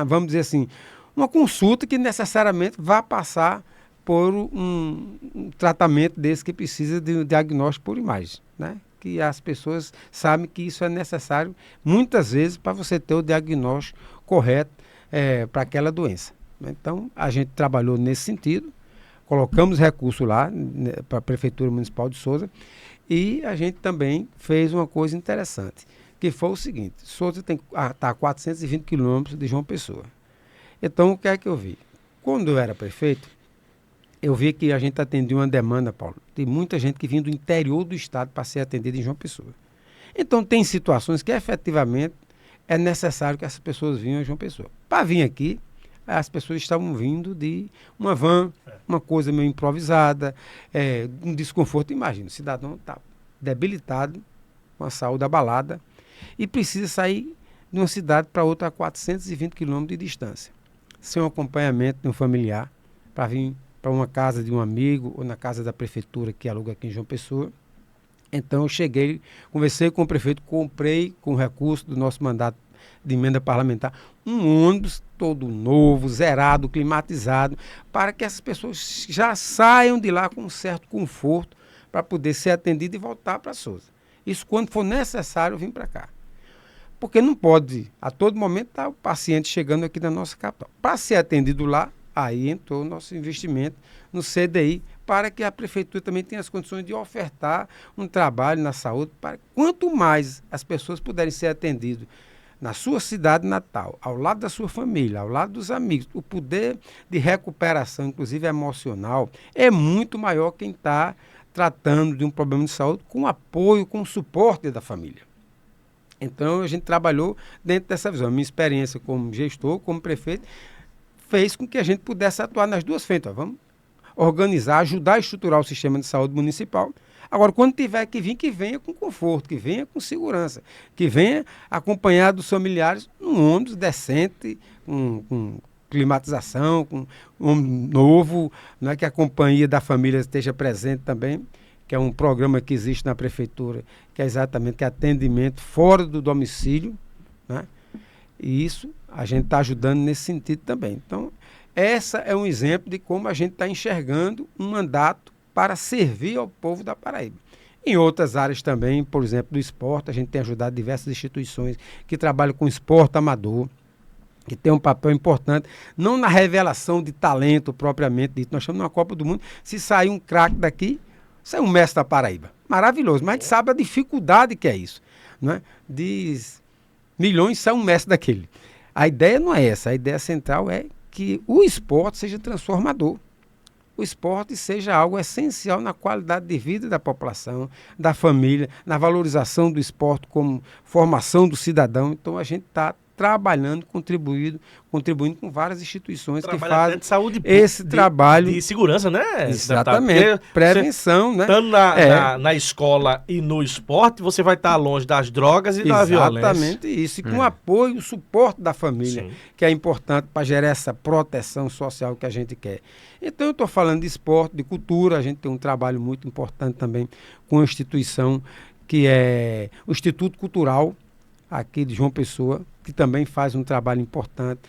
vamos dizer assim, uma consulta que necessariamente vá passar por um tratamento desse que precisa de um diagnóstico por imagem, né? que as pessoas sabem que isso é necessário, muitas vezes, para você ter o diagnóstico correto para aquela doença. Então, a gente trabalhou nesse sentido, colocamos recurso lá, né, para a Prefeitura Municipal de Sousa, e a gente também fez uma coisa interessante, que foi o seguinte: Sousa está a 420 quilômetros de João Pessoa. Então, o que é que eu vi? Quando eu era prefeito, eu vi que a gente atendia uma demanda, Paulo, de muita gente que vinha do interior do estado para ser atendida em João Pessoa. Então, tem situações que efetivamente é necessário que essas pessoas venham a João Pessoa. Para vir aqui, as pessoas estavam vindo de uma van, uma coisa meio improvisada, um desconforto. Imagina, o cidadão está debilitado, com a saúde abalada, e precisa sair de uma cidade para outra a 420 quilômetros de distância, sem um acompanhamento de um familiar, para vir para uma casa de um amigo ou na casa da prefeitura que aluga aqui em João Pessoa. Então eu cheguei, conversei com o prefeito, comprei com o recurso do nosso mandato de emenda parlamentar um ônibus todo novo, zerado, climatizado, para que essas pessoas já saiam de lá com um certo conforto para poder ser atendido e voltar para Sousa. Isso quando for necessário vir para cá. Porque não pode, a todo momento, estar o paciente chegando aqui na nossa capital. Para ser atendido lá, aí entrou o nosso investimento no CDI, para que a prefeitura também tenha as condições de ofertar um trabalho na saúde, para quanto mais as pessoas puderem ser atendidas na sua cidade natal, ao lado da sua família, ao lado dos amigos, o poder de recuperação, inclusive emocional, é muito maior quem está tratando de um problema de saúde com apoio, com suporte da família. Então, a gente trabalhou dentro dessa visão. A minha experiência como gestor, como prefeito, fez com que a gente pudesse atuar nas duas frentes. Vamos organizar, ajudar a estruturar o sistema de saúde municipal. Agora, quando tiver que vir, que venha com conforto, que venha com segurança, que venha acompanhado dos familiares num ônibus decente, com climatização, com um novo, né, que a companhia da família esteja presente também, que é um programa que existe na prefeitura, que é exatamente que é atendimento fora do domicílio, né? E isso a gente está ajudando nesse sentido também. Então, essa é um exemplo de como a gente está enxergando um mandato para servir ao povo da Paraíba. Em outras áreas também, por exemplo, do esporte, a gente tem ajudado diversas instituições que trabalham com esporte amador, que tem um papel importante, não na revelação de talento propriamente dito. Nós estamos numa Copa do Mundo, se sair um craque daqui, sai um mestre da Paraíba. Maravilhoso, mas a gente sabe a dificuldade que é isso, né? De milhões sai um mestre daquele. A ideia não é essa, a ideia central é que o esporte seja transformador. O esporte seja algo essencial na qualidade de vida da população, da família, na valorização do esporte como formação do cidadão. Então a gente está trabalhando, contribuindo com várias instituições que fazem de saúde, esse trabalho. De segurança, né? Exatamente. Prevenção, né? Estando na escola e no esporte, você vai estar longe das drogas e da violência. Exatamente isso. E com o apoio, o suporte da família, sim, que é importante para gerar essa proteção social que a gente quer. Então, eu estou falando de esporte, de cultura. A gente tem um trabalho muito importante também com a instituição que é o Instituto Cultural aqui de João Pessoa, que também faz um trabalho importante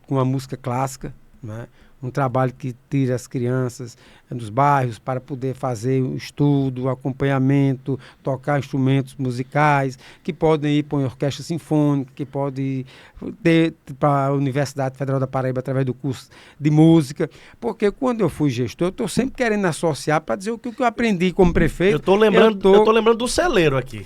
com a música clássica, né? Um trabalho que tira as crianças dos bairros para poder fazer o estudo, o acompanhamento, tocar instrumentos musicais, que podem ir para uma orquestra sinfônica, que pode ter para a Universidade Federal da Paraíba através do curso de música. Porque quando eu fui gestor, eu estou sempre querendo associar para dizer o que eu aprendi como prefeito. Eu estou lembrando do celeiro aqui.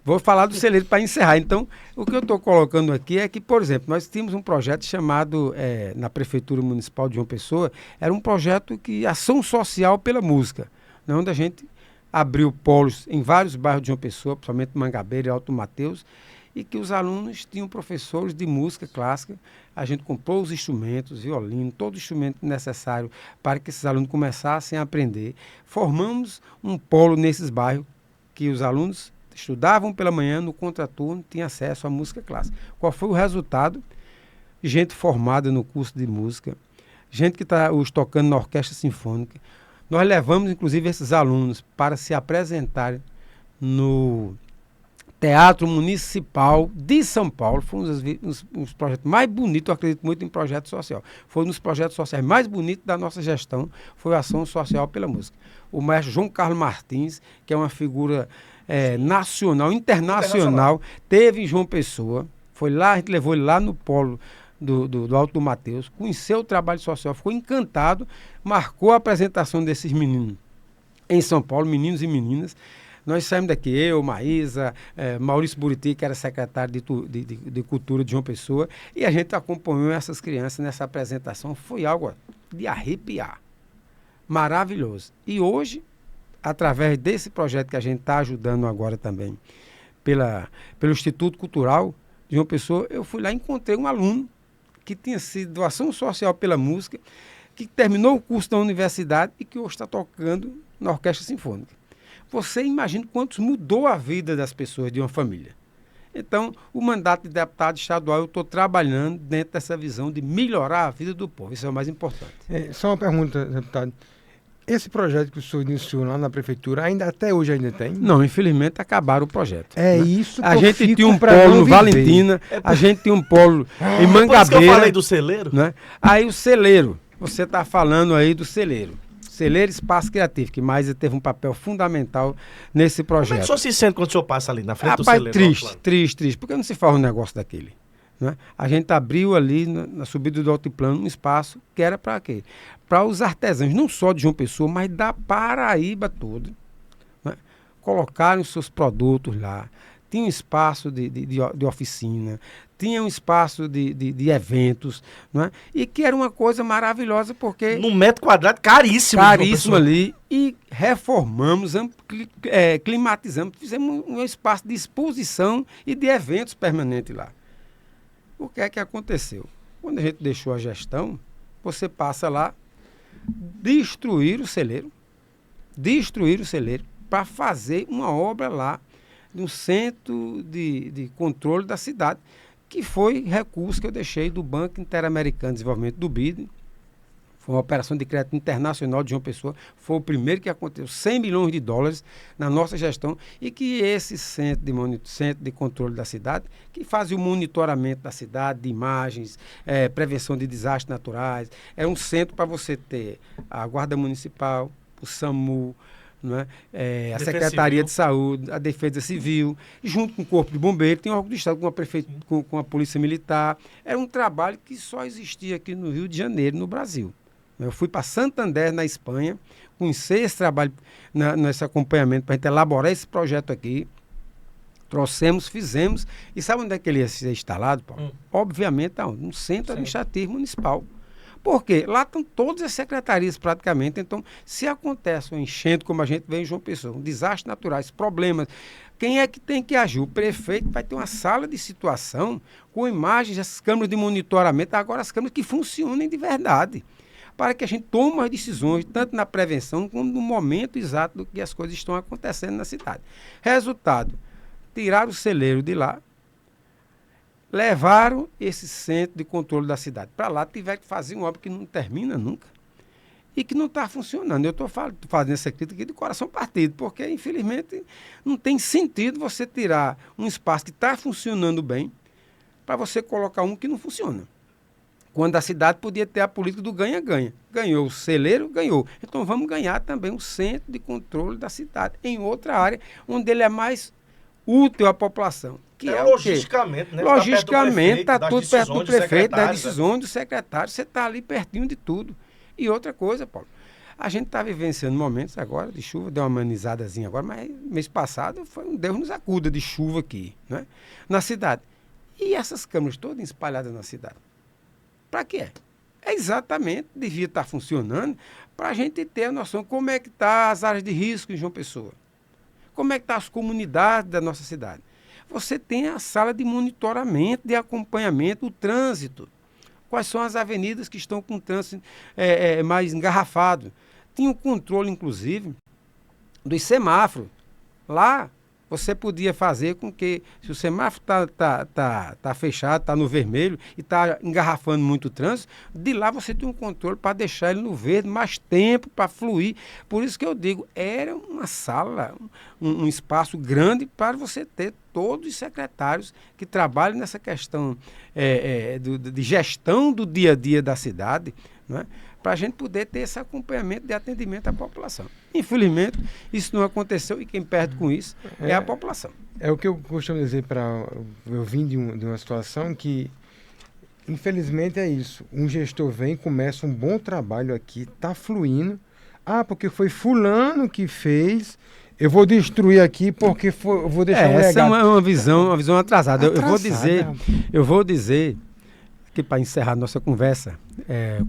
Vou falar do celeiro para encerrar. Então, o que eu estou colocando aqui é que, por exemplo, nós tínhamos um projeto chamado, na Prefeitura Municipal de João Pessoa, era um projeto que ação social pela música, né, onde a gente abriu polos em vários bairros de João Pessoa, principalmente Mangabeira e Alto Mateus, e que os alunos tinham professores de música clássica. A gente comprou os instrumentos, violino, todo instrumento necessário para que esses alunos começassem a aprender. Formamos um polo nesses bairros que os alunos estudavam pela manhã, no contraturno, tinham acesso à música clássica. Qual foi o resultado? Gente formada no curso de música, gente que está tocando na orquestra sinfônica. Nós levamos, inclusive, esses alunos para se apresentarem no Teatro Municipal de São Paulo. Foi um dos projetos mais bonitos, eu acredito muito em projeto social. Foi um dos projetos sociais mais bonitos da nossa gestão, foi a ação social pela música. O maestro João Carlos Martins, que é uma figura nacional, internacional, teve em João Pessoa, foi lá, a gente levou ele lá no polo do Alto do Mateus, conheceu o trabalho social, ficou encantado, marcou a apresentação desses meninos em São Paulo, meninos e meninas. Nós saímos daqui, eu, Maísa, Maurício Buriti, que era secretário de Cultura de João Pessoa, e a gente acompanhou essas crianças nessa apresentação. Foi algo de arrepiar. Maravilhoso. E hoje, através desse projeto que a gente está ajudando agora também, pelo Instituto Cultural de João Pessoa, eu fui lá e encontrei um aluno que tinha sido doação social pela música, que terminou o curso da universidade e que hoje está tocando na Orquestra Sinfônica. Você imagina quantos mudou a vida das pessoas de uma família. Então, o mandato de deputado estadual, eu estou trabalhando dentro dessa visão de melhorar a vida do povo. Isso é o mais importante. Só uma pergunta, deputado. Esse projeto que o senhor iniciou lá na prefeitura, até hoje ainda tem? Não, infelizmente acabaram o projeto. Isso que a gente tinha um polo no Valentina, a gente tinha um polo em Mangabeira. Por isso que eu falei do celeiro. Né? Aí o celeiro, você está falando aí do celeiro. Celeiro Espaço Criativo, que mais teve um papel fundamental nesse projeto. Como é que o senhor se sente quando o senhor passa ali na frente do celeiro? Triste, porque não se faz um negócio daquele. Né? A gente abriu ali na subida do altiplano um espaço que era para quê? Para os artesãos, não só de João Pessoa, mas da Paraíba toda, né? Colocarem os seus produtos lá. Tinha um espaço de oficina, tinha um espaço de eventos, não é? E que era uma coisa maravilhosa porque... Num metro quadrado caríssimo. Caríssimo ali. E reformamos, climatizamos, fizemos um espaço de exposição e de eventos permanente lá. O que é que aconteceu? Quando a gente deixou a gestão, você passa lá, destruir o celeiro para fazer uma obra lá de um centro de controle da cidade, que foi recurso que eu deixei do Banco Interamericano de Desenvolvimento, do BID. Foi uma operação de crédito internacional de João Pessoa. Foi o primeiro que aconteceu, $100 milhões na nossa gestão, e que esse centro de controle da cidade, que fazia o monitoramento da cidade, de imagens, prevenção de desastres naturais, é um centro para você ter a Guarda Municipal, o SAMU, a Secretaria de Saúde, a Defesa Civil, junto com o Corpo de Bombeiros, tem órgão do Estado, com a Polícia Militar. Era um trabalho que só existia aqui no Rio de Janeiro, no Brasil. Eu fui para Santander, na Espanha, conheci esse trabalho, nesse acompanhamento, para a gente elaborar esse projeto aqui. Trouxemos, fizemos. E sabe onde é que ele ia ser instalado, Paulo? Obviamente, no Centro Administrativo Municipal. Por quê? Lá estão todas as secretarias praticamente. Então, se acontece um enchente, como a gente vê em João Pessoa, desastres naturais, problemas, quem é que tem que agir? O prefeito vai ter uma sala de situação com imagens, essas câmeras de monitoramento, agora as câmeras que funcionem de verdade, para que a gente tome as decisões, tanto na prevenção como no momento exato do que as coisas estão acontecendo na cidade. Resultado, tiraram o celeiro de lá, levaram esse centro de controle da cidade para lá, tiveram que fazer uma obra que não termina nunca e que não está funcionando. Eu estou fazendo essa crítica aqui de coração partido, porque, infelizmente, não tem sentido você tirar um espaço que está funcionando bem para você colocar um que não funciona. Quando a cidade podia ter a política do ganha-ganha. Ganhou o celeiro, ganhou. Então vamos ganhar também o centro de controle da cidade, em outra área, onde ele é mais útil à população. Que é logisticamente, né? Logicamente, está tudo perto do prefeito, das decisões do secretário, você está ali pertinho de tudo. E outra coisa, Paulo, a gente está vivenciando momentos agora de chuva, deu uma amenizadazinha agora, mas mês passado foi um Deus nos acuda de chuva aqui, né? Na cidade. E essas câmeras todas espalhadas na cidade? Para quê? Exatamente, devia estar funcionando para a gente ter a noção de como é que estão as áreas de risco em João Pessoa. Como é que estão as comunidades da nossa cidade. Você tem a sala de monitoramento, de acompanhamento, o trânsito. Quais são as avenidas que estão com trânsito mais engarrafado. Tinha o controle, inclusive, dos semáforos. Lá, você podia fazer com que, se o semáforo tá fechado, está no vermelho e está engarrafando muito o trânsito, de lá você tem um controle para deixar ele no verde, mais tempo para fluir. Por isso que eu digo, era uma sala, um espaço grande para você ter todos os secretários que trabalham nessa questão de gestão do dia a dia da cidade, né? para a gente poder ter esse acompanhamento de atendimento à população. Infelizmente, isso não aconteceu e quem perde com isso é a população. É o que eu costumo dizer eu vim de uma situação que, infelizmente, é isso. Um gestor vem, começa um bom trabalho aqui, está fluindo. Porque foi fulano que fez, eu vou destruir aqui porque eu vou deixar um legado. Essa é uma visão atrasada. Eu vou dizer que, para encerrar nossa conversa,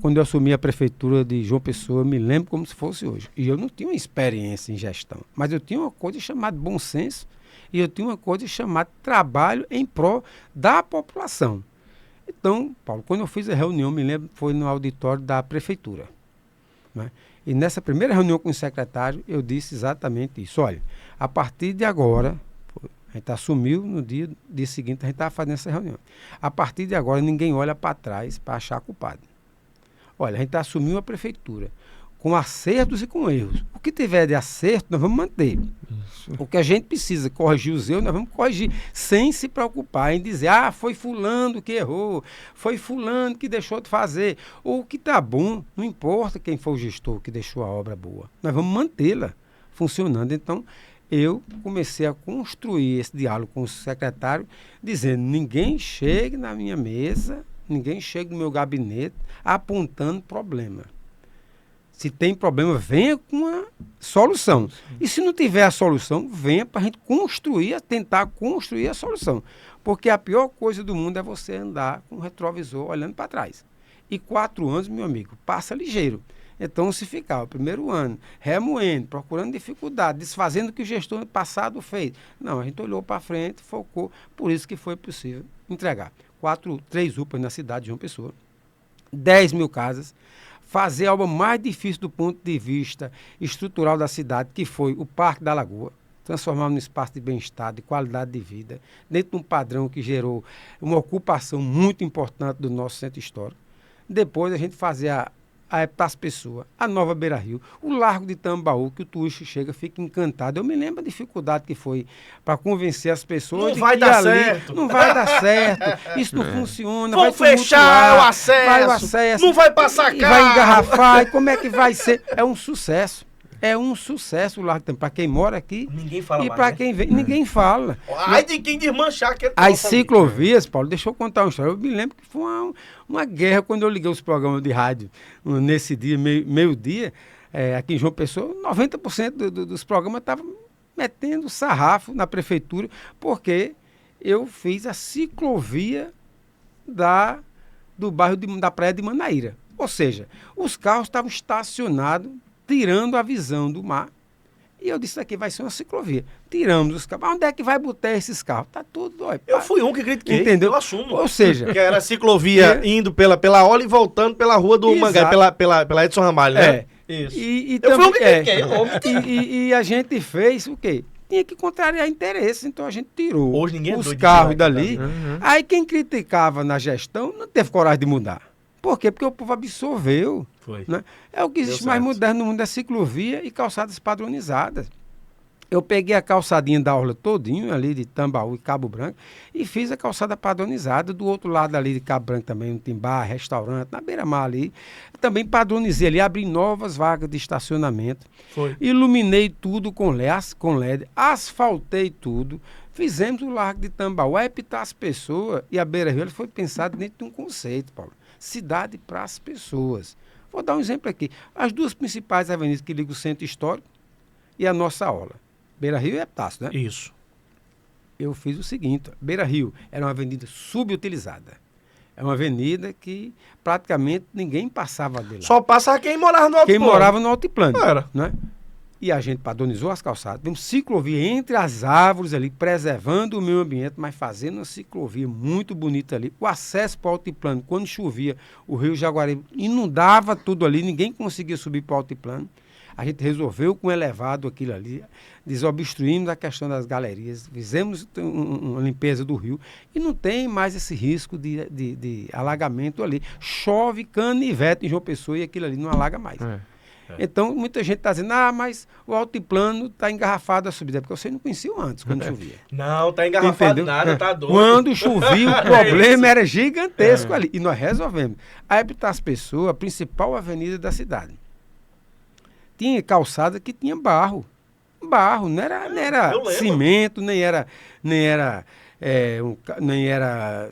quando eu assumi a prefeitura de João Pessoa, eu me lembro como se fosse hoje. E eu não tinha uma experiência em gestão, mas eu tinha uma coisa chamada bom senso e eu tinha uma coisa chamada trabalho em prol da população. Então, Paulo, quando eu fiz a reunião, me lembro, foi no auditório da prefeitura, né? E nessa primeira reunião com o secretário, eu disse exatamente isso. Olha, a partir de agora, a gente assumiu no dia seguinte, a gente estava fazendo essa reunião. A partir de agora, ninguém olha para trás para achar culpado. Olha, a gente assumiu a prefeitura com acertos e com erros. O que tiver de acerto, nós vamos manter. Isso. O que a gente precisa corrigir os erros, nós vamos corrigir, sem se preocupar em dizer, foi fulano que errou, foi fulano que deixou de fazer. Ou o que está bom, não importa quem foi o gestor que deixou a obra boa. Nós vamos mantê-la funcionando. Então, eu comecei a construir esse diálogo com o secretário, dizendo, ninguém chegue na minha mesa, ninguém chegue no meu gabinete apontando problema. Se tem problema, venha com uma solução. E se não tiver a solução, venha para a gente tentar construir a solução. Porque a pior coisa do mundo é você andar com o retrovisor olhando para trás. E 4 anos, meu amigo, passa ligeiro. Então, se ficar o primeiro ano remoendo, procurando dificuldade, desfazendo o que o gestor passado fez. Não, a gente olhou para frente, focou, por isso que foi possível entregar 3 UPAs na cidade de João Pessoa, 10 mil casas, fazer a obra mais difícil do ponto de vista estrutural da cidade, que foi o Parque da Lagoa, transformar num espaço de bem-estar, de qualidade de vida, dentro de um padrão que gerou uma ocupação muito importante do nosso centro histórico. Depois a gente fazer para as pessoas, a nova Beira-Rio, o Largo de Tambaú, que o turista chega, fica encantado. Eu me lembro da dificuldade que foi para convencer as pessoas. Não vai dar certo. Não vai dar certo. Isso não funciona. Vão fechar o acesso. Não vai passar carro. Vai engarrafar. E como é que vai ser? É um sucesso. É um sucesso o Largo de Tambaú. Para quem mora aqui. Ninguém fala e mais, para quem vem, ninguém fala. Ai de quem desmanchar aquele as ciclovias, Paulo, deixa eu contar uma história. Eu me lembro que foi uma guerra quando eu liguei os programas de rádio nesse dia, meio-dia, aqui em João Pessoa, 90% dos programas estavam metendo sarrafo na prefeitura, porque eu fiz a ciclovia do bairro da Praia de Manaíra. Ou seja, os carros estavam estacionados, tirando a visão do mar. E eu disse, aqui vai ser uma ciclovia. Tiramos os carros. Mas onde é que vai botar esses carros? Tá tudo doido. Eu fui um que critiquei. Entendeu? Eu assumo. Ou seja... Que era a ciclovia indo pela Orla e voltando pela rua do Mangai, pela Edson Ramalho, né? Isso. Eu fui um que critiquei. E a gente fez o quê? Tinha que contrariar interesse, então a gente tirou Hoje ninguém os carros dali. Aí quem criticava na gestão não teve coragem de mudar. Por quê? Porque o povo absorveu. Foi. Né? É o que existe mais moderno no mundo, é ciclovia e calçadas padronizadas. Eu peguei a calçadinha da orla todinho, ali de Tambaú e Cabo Branco, e fiz a calçada padronizada. Do outro lado ali de Cabo Branco também, tem bar, restaurante, na beira-mar ali. Também padronizei ali, abri novas vagas de estacionamento. Foi. Iluminei tudo com LED, asfaltei tudo. Fizemos o Largo de Tambaú. A Epitar as pessoas e a Beira-Rio foi pensado dentro de um conceito, Paulo. Cidade para as pessoas. Vou dar um exemplo aqui. As 2 principais avenidas que ligam o centro histórico e a nossa orla. Beira-Rio e Epitácio, né? Isso. Eu fiz o seguinte. Beira-Rio era uma avenida subutilizada. É uma avenida que praticamente ninguém passava de lá. Só passa quem morava no altiplano. Quem morava no altiplano. Era. Né? E a gente padronizou as calçadas. Temos ciclovia entre as árvores ali, preservando o meio ambiente, mas fazendo uma ciclovia muito bonita ali. O acesso para o altiplano, quando chovia, o rio Jaguaribe inundava tudo ali, ninguém conseguia subir para o altiplano. A gente resolveu com elevado aquilo ali, desobstruímos a questão das galerias, fizemos uma limpeza do rio e não tem mais esse risco de alagamento ali. Chove canivete em João Pessoa e aquilo ali não alaga mais. Então, muita gente está dizendo, mas o altiplano está engarrafado a subida, porque você não conhecia antes, quando chovia. Não, está engarrafado nada, tá doido. Quando chovia, o problema era gigantesco ali. E nós resolvemos. A Epitácio Pessoa, a principal avenida da cidade, tinha calçada que tinha barro. Barro, não era cimento, nem era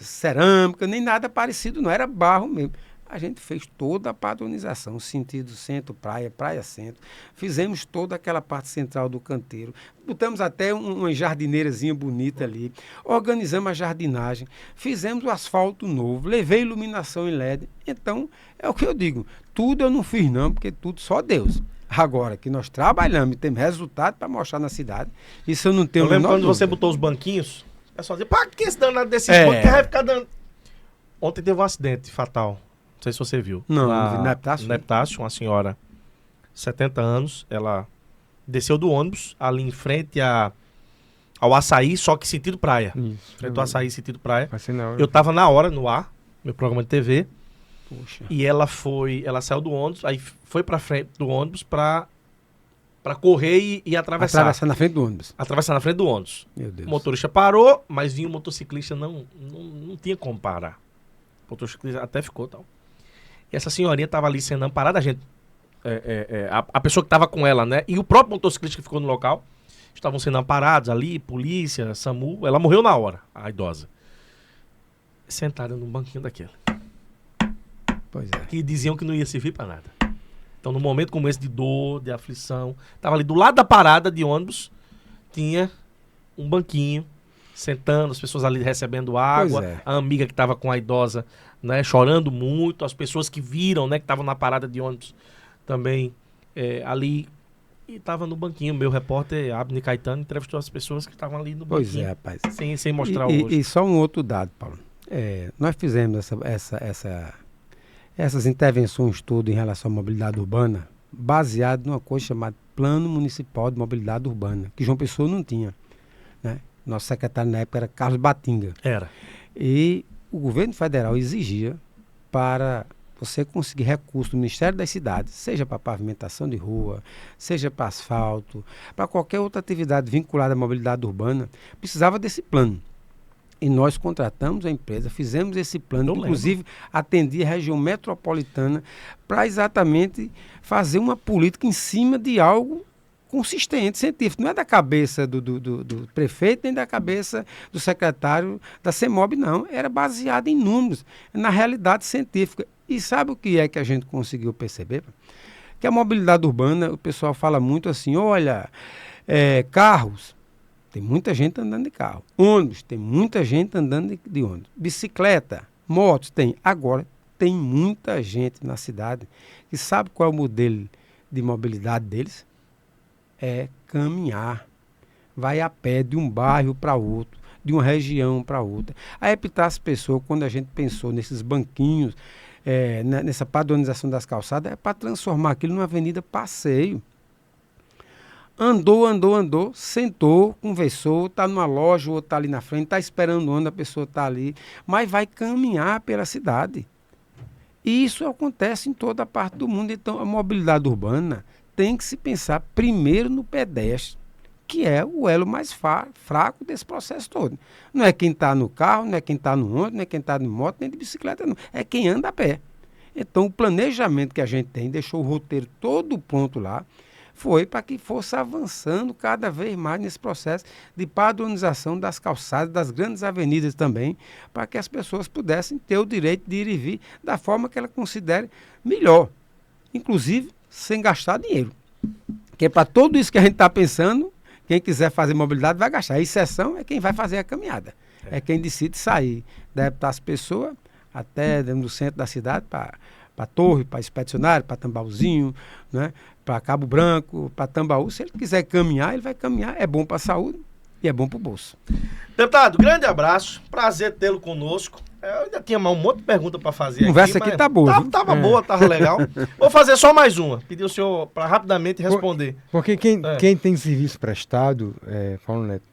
cerâmica, nem nada parecido, não. Era barro mesmo. A gente fez toda a padronização, sentido centro-praia, praia-centro. Fizemos toda aquela parte central do canteiro. Botamos até uma jardineirazinha bonita ali. Organizamos a jardinagem. Fizemos o asfalto novo. Levei iluminação em LED. Então, é o que eu digo. Tudo eu não fiz não, porque tudo só Deus. Agora, que nós trabalhamos e temos resultado para mostrar na cidade, isso eu não tenho... Eu lembro quando você botou os banquinhos, o pessoal dizia, pra que esse danado desses bancos? Que vai ficar dando... Ontem teve um acidente fatal. Não sei se você viu. Não, na Epitácio. Na Epitácio, uma senhora, 70 anos, ela desceu do ônibus ali em frente ao Açaí, só que sentido praia. Isso. Frente ao Açaí, sentido praia. Não, eu tava na hora, no ar, meu programa de TV. Puxa. E ela saiu do ônibus, aí foi pra frente do ônibus pra correr e atravessar. Atravessar na frente do ônibus. Atravessar na frente do ônibus. Meu Deus. O motorista parou, mas vinha o motociclista, não tinha como parar. O motociclista até ficou tal. E essa senhorinha tava ali sendo amparada, a pessoa que tava com ela, né? E o próprio motociclista que ficou no local, estavam sendo amparados ali, polícia, SAMU. Ela morreu na hora, a idosa. Sentada num banquinho daquele. Pois é. Que diziam que não ia servir para nada. Então, num momento como esse de dor, de aflição, tava ali do lado da parada de ônibus, tinha um banquinho, sentando, as pessoas ali recebendo água, a amiga que estava com a idosa, né, chorando muito, as pessoas que viram, né, que estavam na parada de ônibus também ali, e estava no banquinho. Meu repórter, Abner Caetano, entrevistou as pessoas que estavam ali no banquinho. Pois é, rapaz. Sem mostrar o rosto. E só um outro dado, Paulo. Nós fizemos essas intervenções todas em relação à mobilidade urbana, baseado numa coisa chamada Plano Municipal de Mobilidade Urbana, que João Pessoa não tinha, né? Nosso secretário na época era Carlos Batinga. Era. E o governo federal exigia para você conseguir recurso do Ministério das Cidades, seja para pavimentação de rua, seja para asfalto, para qualquer outra atividade vinculada à mobilidade urbana, precisava desse plano. E nós contratamos a empresa, fizemos esse plano, que inclusive atendia a região metropolitana, para exatamente fazer uma política em cima de algo consistente, científico. Não é da cabeça do prefeito, nem da cabeça do secretário da CEMOB, não. Era baseado em números, na realidade científica. E sabe o que é que a gente conseguiu perceber? Que a mobilidade urbana, o pessoal fala muito assim, olha, carros, tem muita gente andando de carro. Ônibus, tem muita gente andando de ônibus. Bicicleta, motos, tem. Agora, tem muita gente na cidade que sabe qual é o modelo de mobilidade deles? É caminhar. Vai a pé de um bairro para outro, de uma região para outra. A Epitácio Pessoa, quando a gente pensou nesses banquinhos, nessa padronização das calçadas, é para transformar aquilo numa avenida passeio. Andou, sentou, conversou, está numa loja, ou está ali na frente, está esperando onde a pessoa está ali, mas vai caminhar pela cidade. E isso acontece em toda a parte do mundo. Então, a mobilidade urbana tem que se pensar primeiro no pedestre, que é o elo mais fraco desse processo todo. Não é quem está no carro, não é quem está no ônibus, não é quem está de moto, nem de bicicleta, não. É quem anda a pé. Então, o planejamento que a gente tem, deixou o roteiro todo pronto lá, foi para que fosse avançando cada vez mais nesse processo de padronização das calçadas, das grandes avenidas também, para que as pessoas pudessem ter o direito de ir e vir da forma que ela considere melhor, inclusive sem gastar dinheiro. Porque para tudo isso que a gente está pensando, quem quiser fazer mobilidade vai gastar. A exceção é quem vai fazer a caminhada. É quem decide sair da Epitácio Pessoa até dentro do centro da cidade para Torre, para Expedicionário, para Tambauzinho, né? Para Cabo Branco, para Tambaú. Se ele quiser caminhar, ele vai caminhar. É bom para a saúde e é bom para o bolso. Deputado, grande abraço. Prazer tê-lo conosco. Eu ainda tinha um monte de pergunta para fazer. A conversa aqui tá boa. Tava boa, tava legal. Vou fazer só mais uma. Pedir o senhor para rapidamente responder. Porque quem tem serviço prestado, Paulo Neto,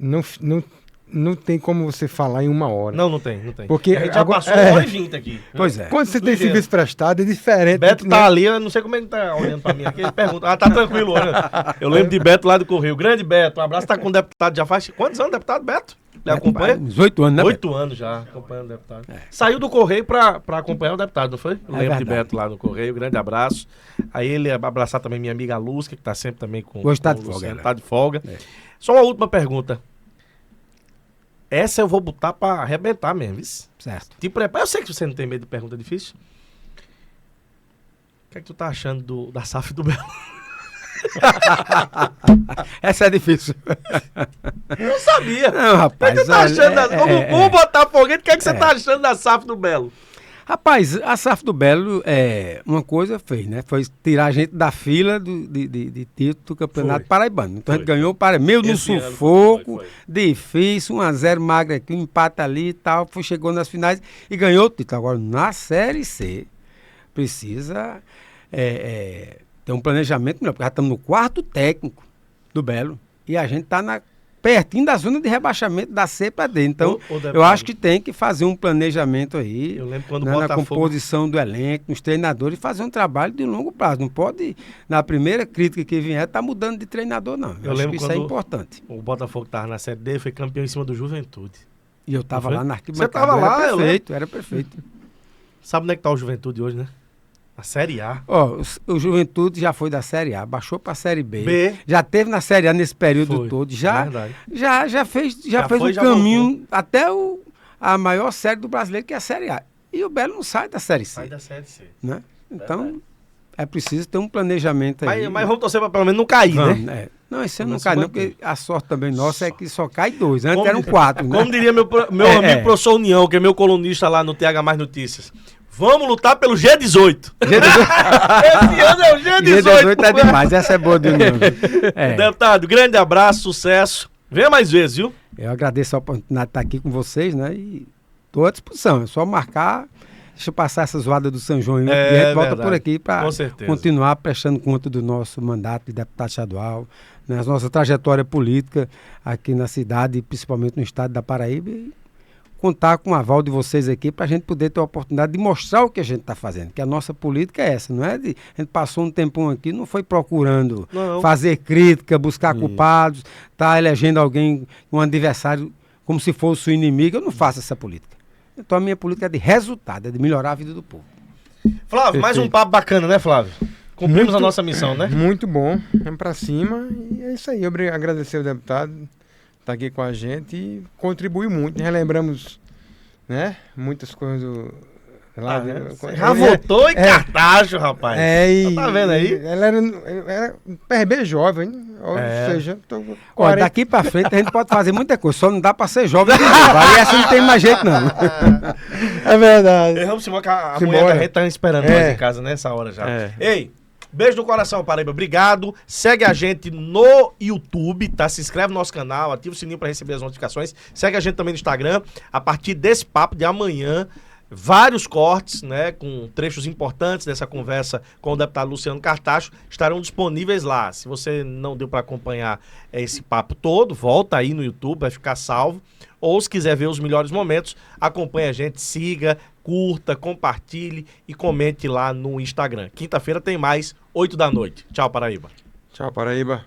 não tem como você falar em 1 hora. Não tem. Porque a gente já passou 1h20 aqui. Pois é. Quando você tem serviço prestado, é diferente. Beto tá ali, eu não sei como ele tá olhando pra mim aqui. Ele pergunta, tá tranquilo, olha. Eu lembro de Beto lá do Correio. Grande Beto, um abraço. Tá com o deputado já faz... Quantos anos, deputado Beto? Ele acompanha? Uns 8 anos, né? 8 anos já, acompanhando o deputado. Saiu do Correio pra acompanhar o deputado, não foi? Eu lembro de Beto lá no Correio, grande abraço. Aí ele abraçar também minha amiga Lúcia, que tá sempre também com hoje tá de o folga. Luciano, tá de folga. Só uma última pergunta. Essa eu vou botar pra arrebentar mesmo, viu? Certo. Te prepara. Eu sei que você não tem medo de pergunta difícil. O que é que tu tá achando da SAF do Belo? Essa é difícil. Eu sabia. Não, rapaz. O que é que tu tá achando como botafoguense, o que é que você tá achando da SAF do Belo? Rapaz, a SAF do Belo, uma coisa fez, né? Foi tirar a gente da fila de título do Campeonato Paraibano. Então a gente ganhou para meio no sufoco, difícil, 1-0 magro aqui, um empate ali e tal. Chegou nas finais e ganhou o título. Agora, na Série C, precisa ter um planejamento melhor, porque já estamos no 4º técnico do Belo e a gente está pertinho da zona de rebaixamento da C para D. Então, eu acho que tem que fazer um planejamento aí, eu lembro quando na composição do elenco, nos treinadores, e fazer um trabalho de longo prazo. Não pode, na primeira crítica que vier, estar mudando de treinador, não. Eu acho que isso é importante. O Botafogo estava na Série D, foi campeão em cima do Juventude. E eu estava lá na arquibancada. Você estava lá, era perfeito. Sabe onde é que está o Juventude hoje, né? A Série A. O Juventude já foi da Série A, baixou para a Série B. Já teve na Série A nesse período todo. Já fez um caminho voltou. Até a maior série do brasileiro, que é a Série A. E o Belo não sai da Série C. Sai da Série C. Né? Então, é preciso ter um planejamento aí. Mas vamos torcer para pelo menos não cair, né? Não, esse ano não cai não, porque a sorte também nossa é que só cai 2. Antes eram 4, né? Como diria meu amigo professor União, que é meu colunista lá no TH Mais Notícias. Vamos lutar pelo G18. Esse ano é o G18. G18 é demais, essa é boa de União. Deputado, grande abraço, sucesso. Venha mais vezes, viu? Eu agradeço a oportunidade de estar aqui com vocês, né? E estou à disposição. É só marcar, deixa eu passar essa zoada do São João e a gente volta por aqui para continuar prestando conta do nosso mandato de deputado estadual, né? A nossa trajetória política aqui na cidade, principalmente no estado da Paraíba, e contar com o aval de vocês aqui para a gente poder ter a oportunidade de mostrar o que a gente está fazendo, que a nossa política é essa, não é? A gente passou um tempão aqui, não foi procurando fazer crítica, buscar culpados, tá elegendo alguém, um adversário, como se fosse o inimigo. Eu não faço essa política. Então a minha política é de resultado, é de melhorar a vida do povo. Flávio, mais um papo bacana, né, Flávio? Cumprimos a nossa missão, né? Muito bom, vamos para cima e é isso aí. Eu agradecer ao deputado está aqui com a gente e contribui muito. Relembramos, né, muitas coisas lá. Já votou em Cartacho, rapaz. Tá vendo aí? Ela era PRB jovem, ou seja, daqui para frente a gente pode fazer muita coisa, só não dá para ser jovem de novo. Aí essa não tem mais jeito, não. É verdade. Vamos embora, que a mulher da gente tá esperando nós em casa nessa hora já. Ei, beijo no coração, Paraíba. Obrigado. Segue a gente no YouTube, tá? Se inscreve no nosso canal, ativa o sininho para receber as notificações. Segue a gente também no Instagram. A partir desse papo de amanhã, vários cortes, né, com trechos importantes dessa conversa com o deputado Luciano Cartacho estarão disponíveis lá. Se você não deu para acompanhar esse papo todo, volta aí no YouTube, vai ficar salvo. Ou se quiser ver os melhores momentos, acompanhe a gente, siga, curta, compartilhe e comente lá no Instagram. Quinta-feira tem mais, 8 da noite. Tchau, Paraíba. Tchau, Paraíba.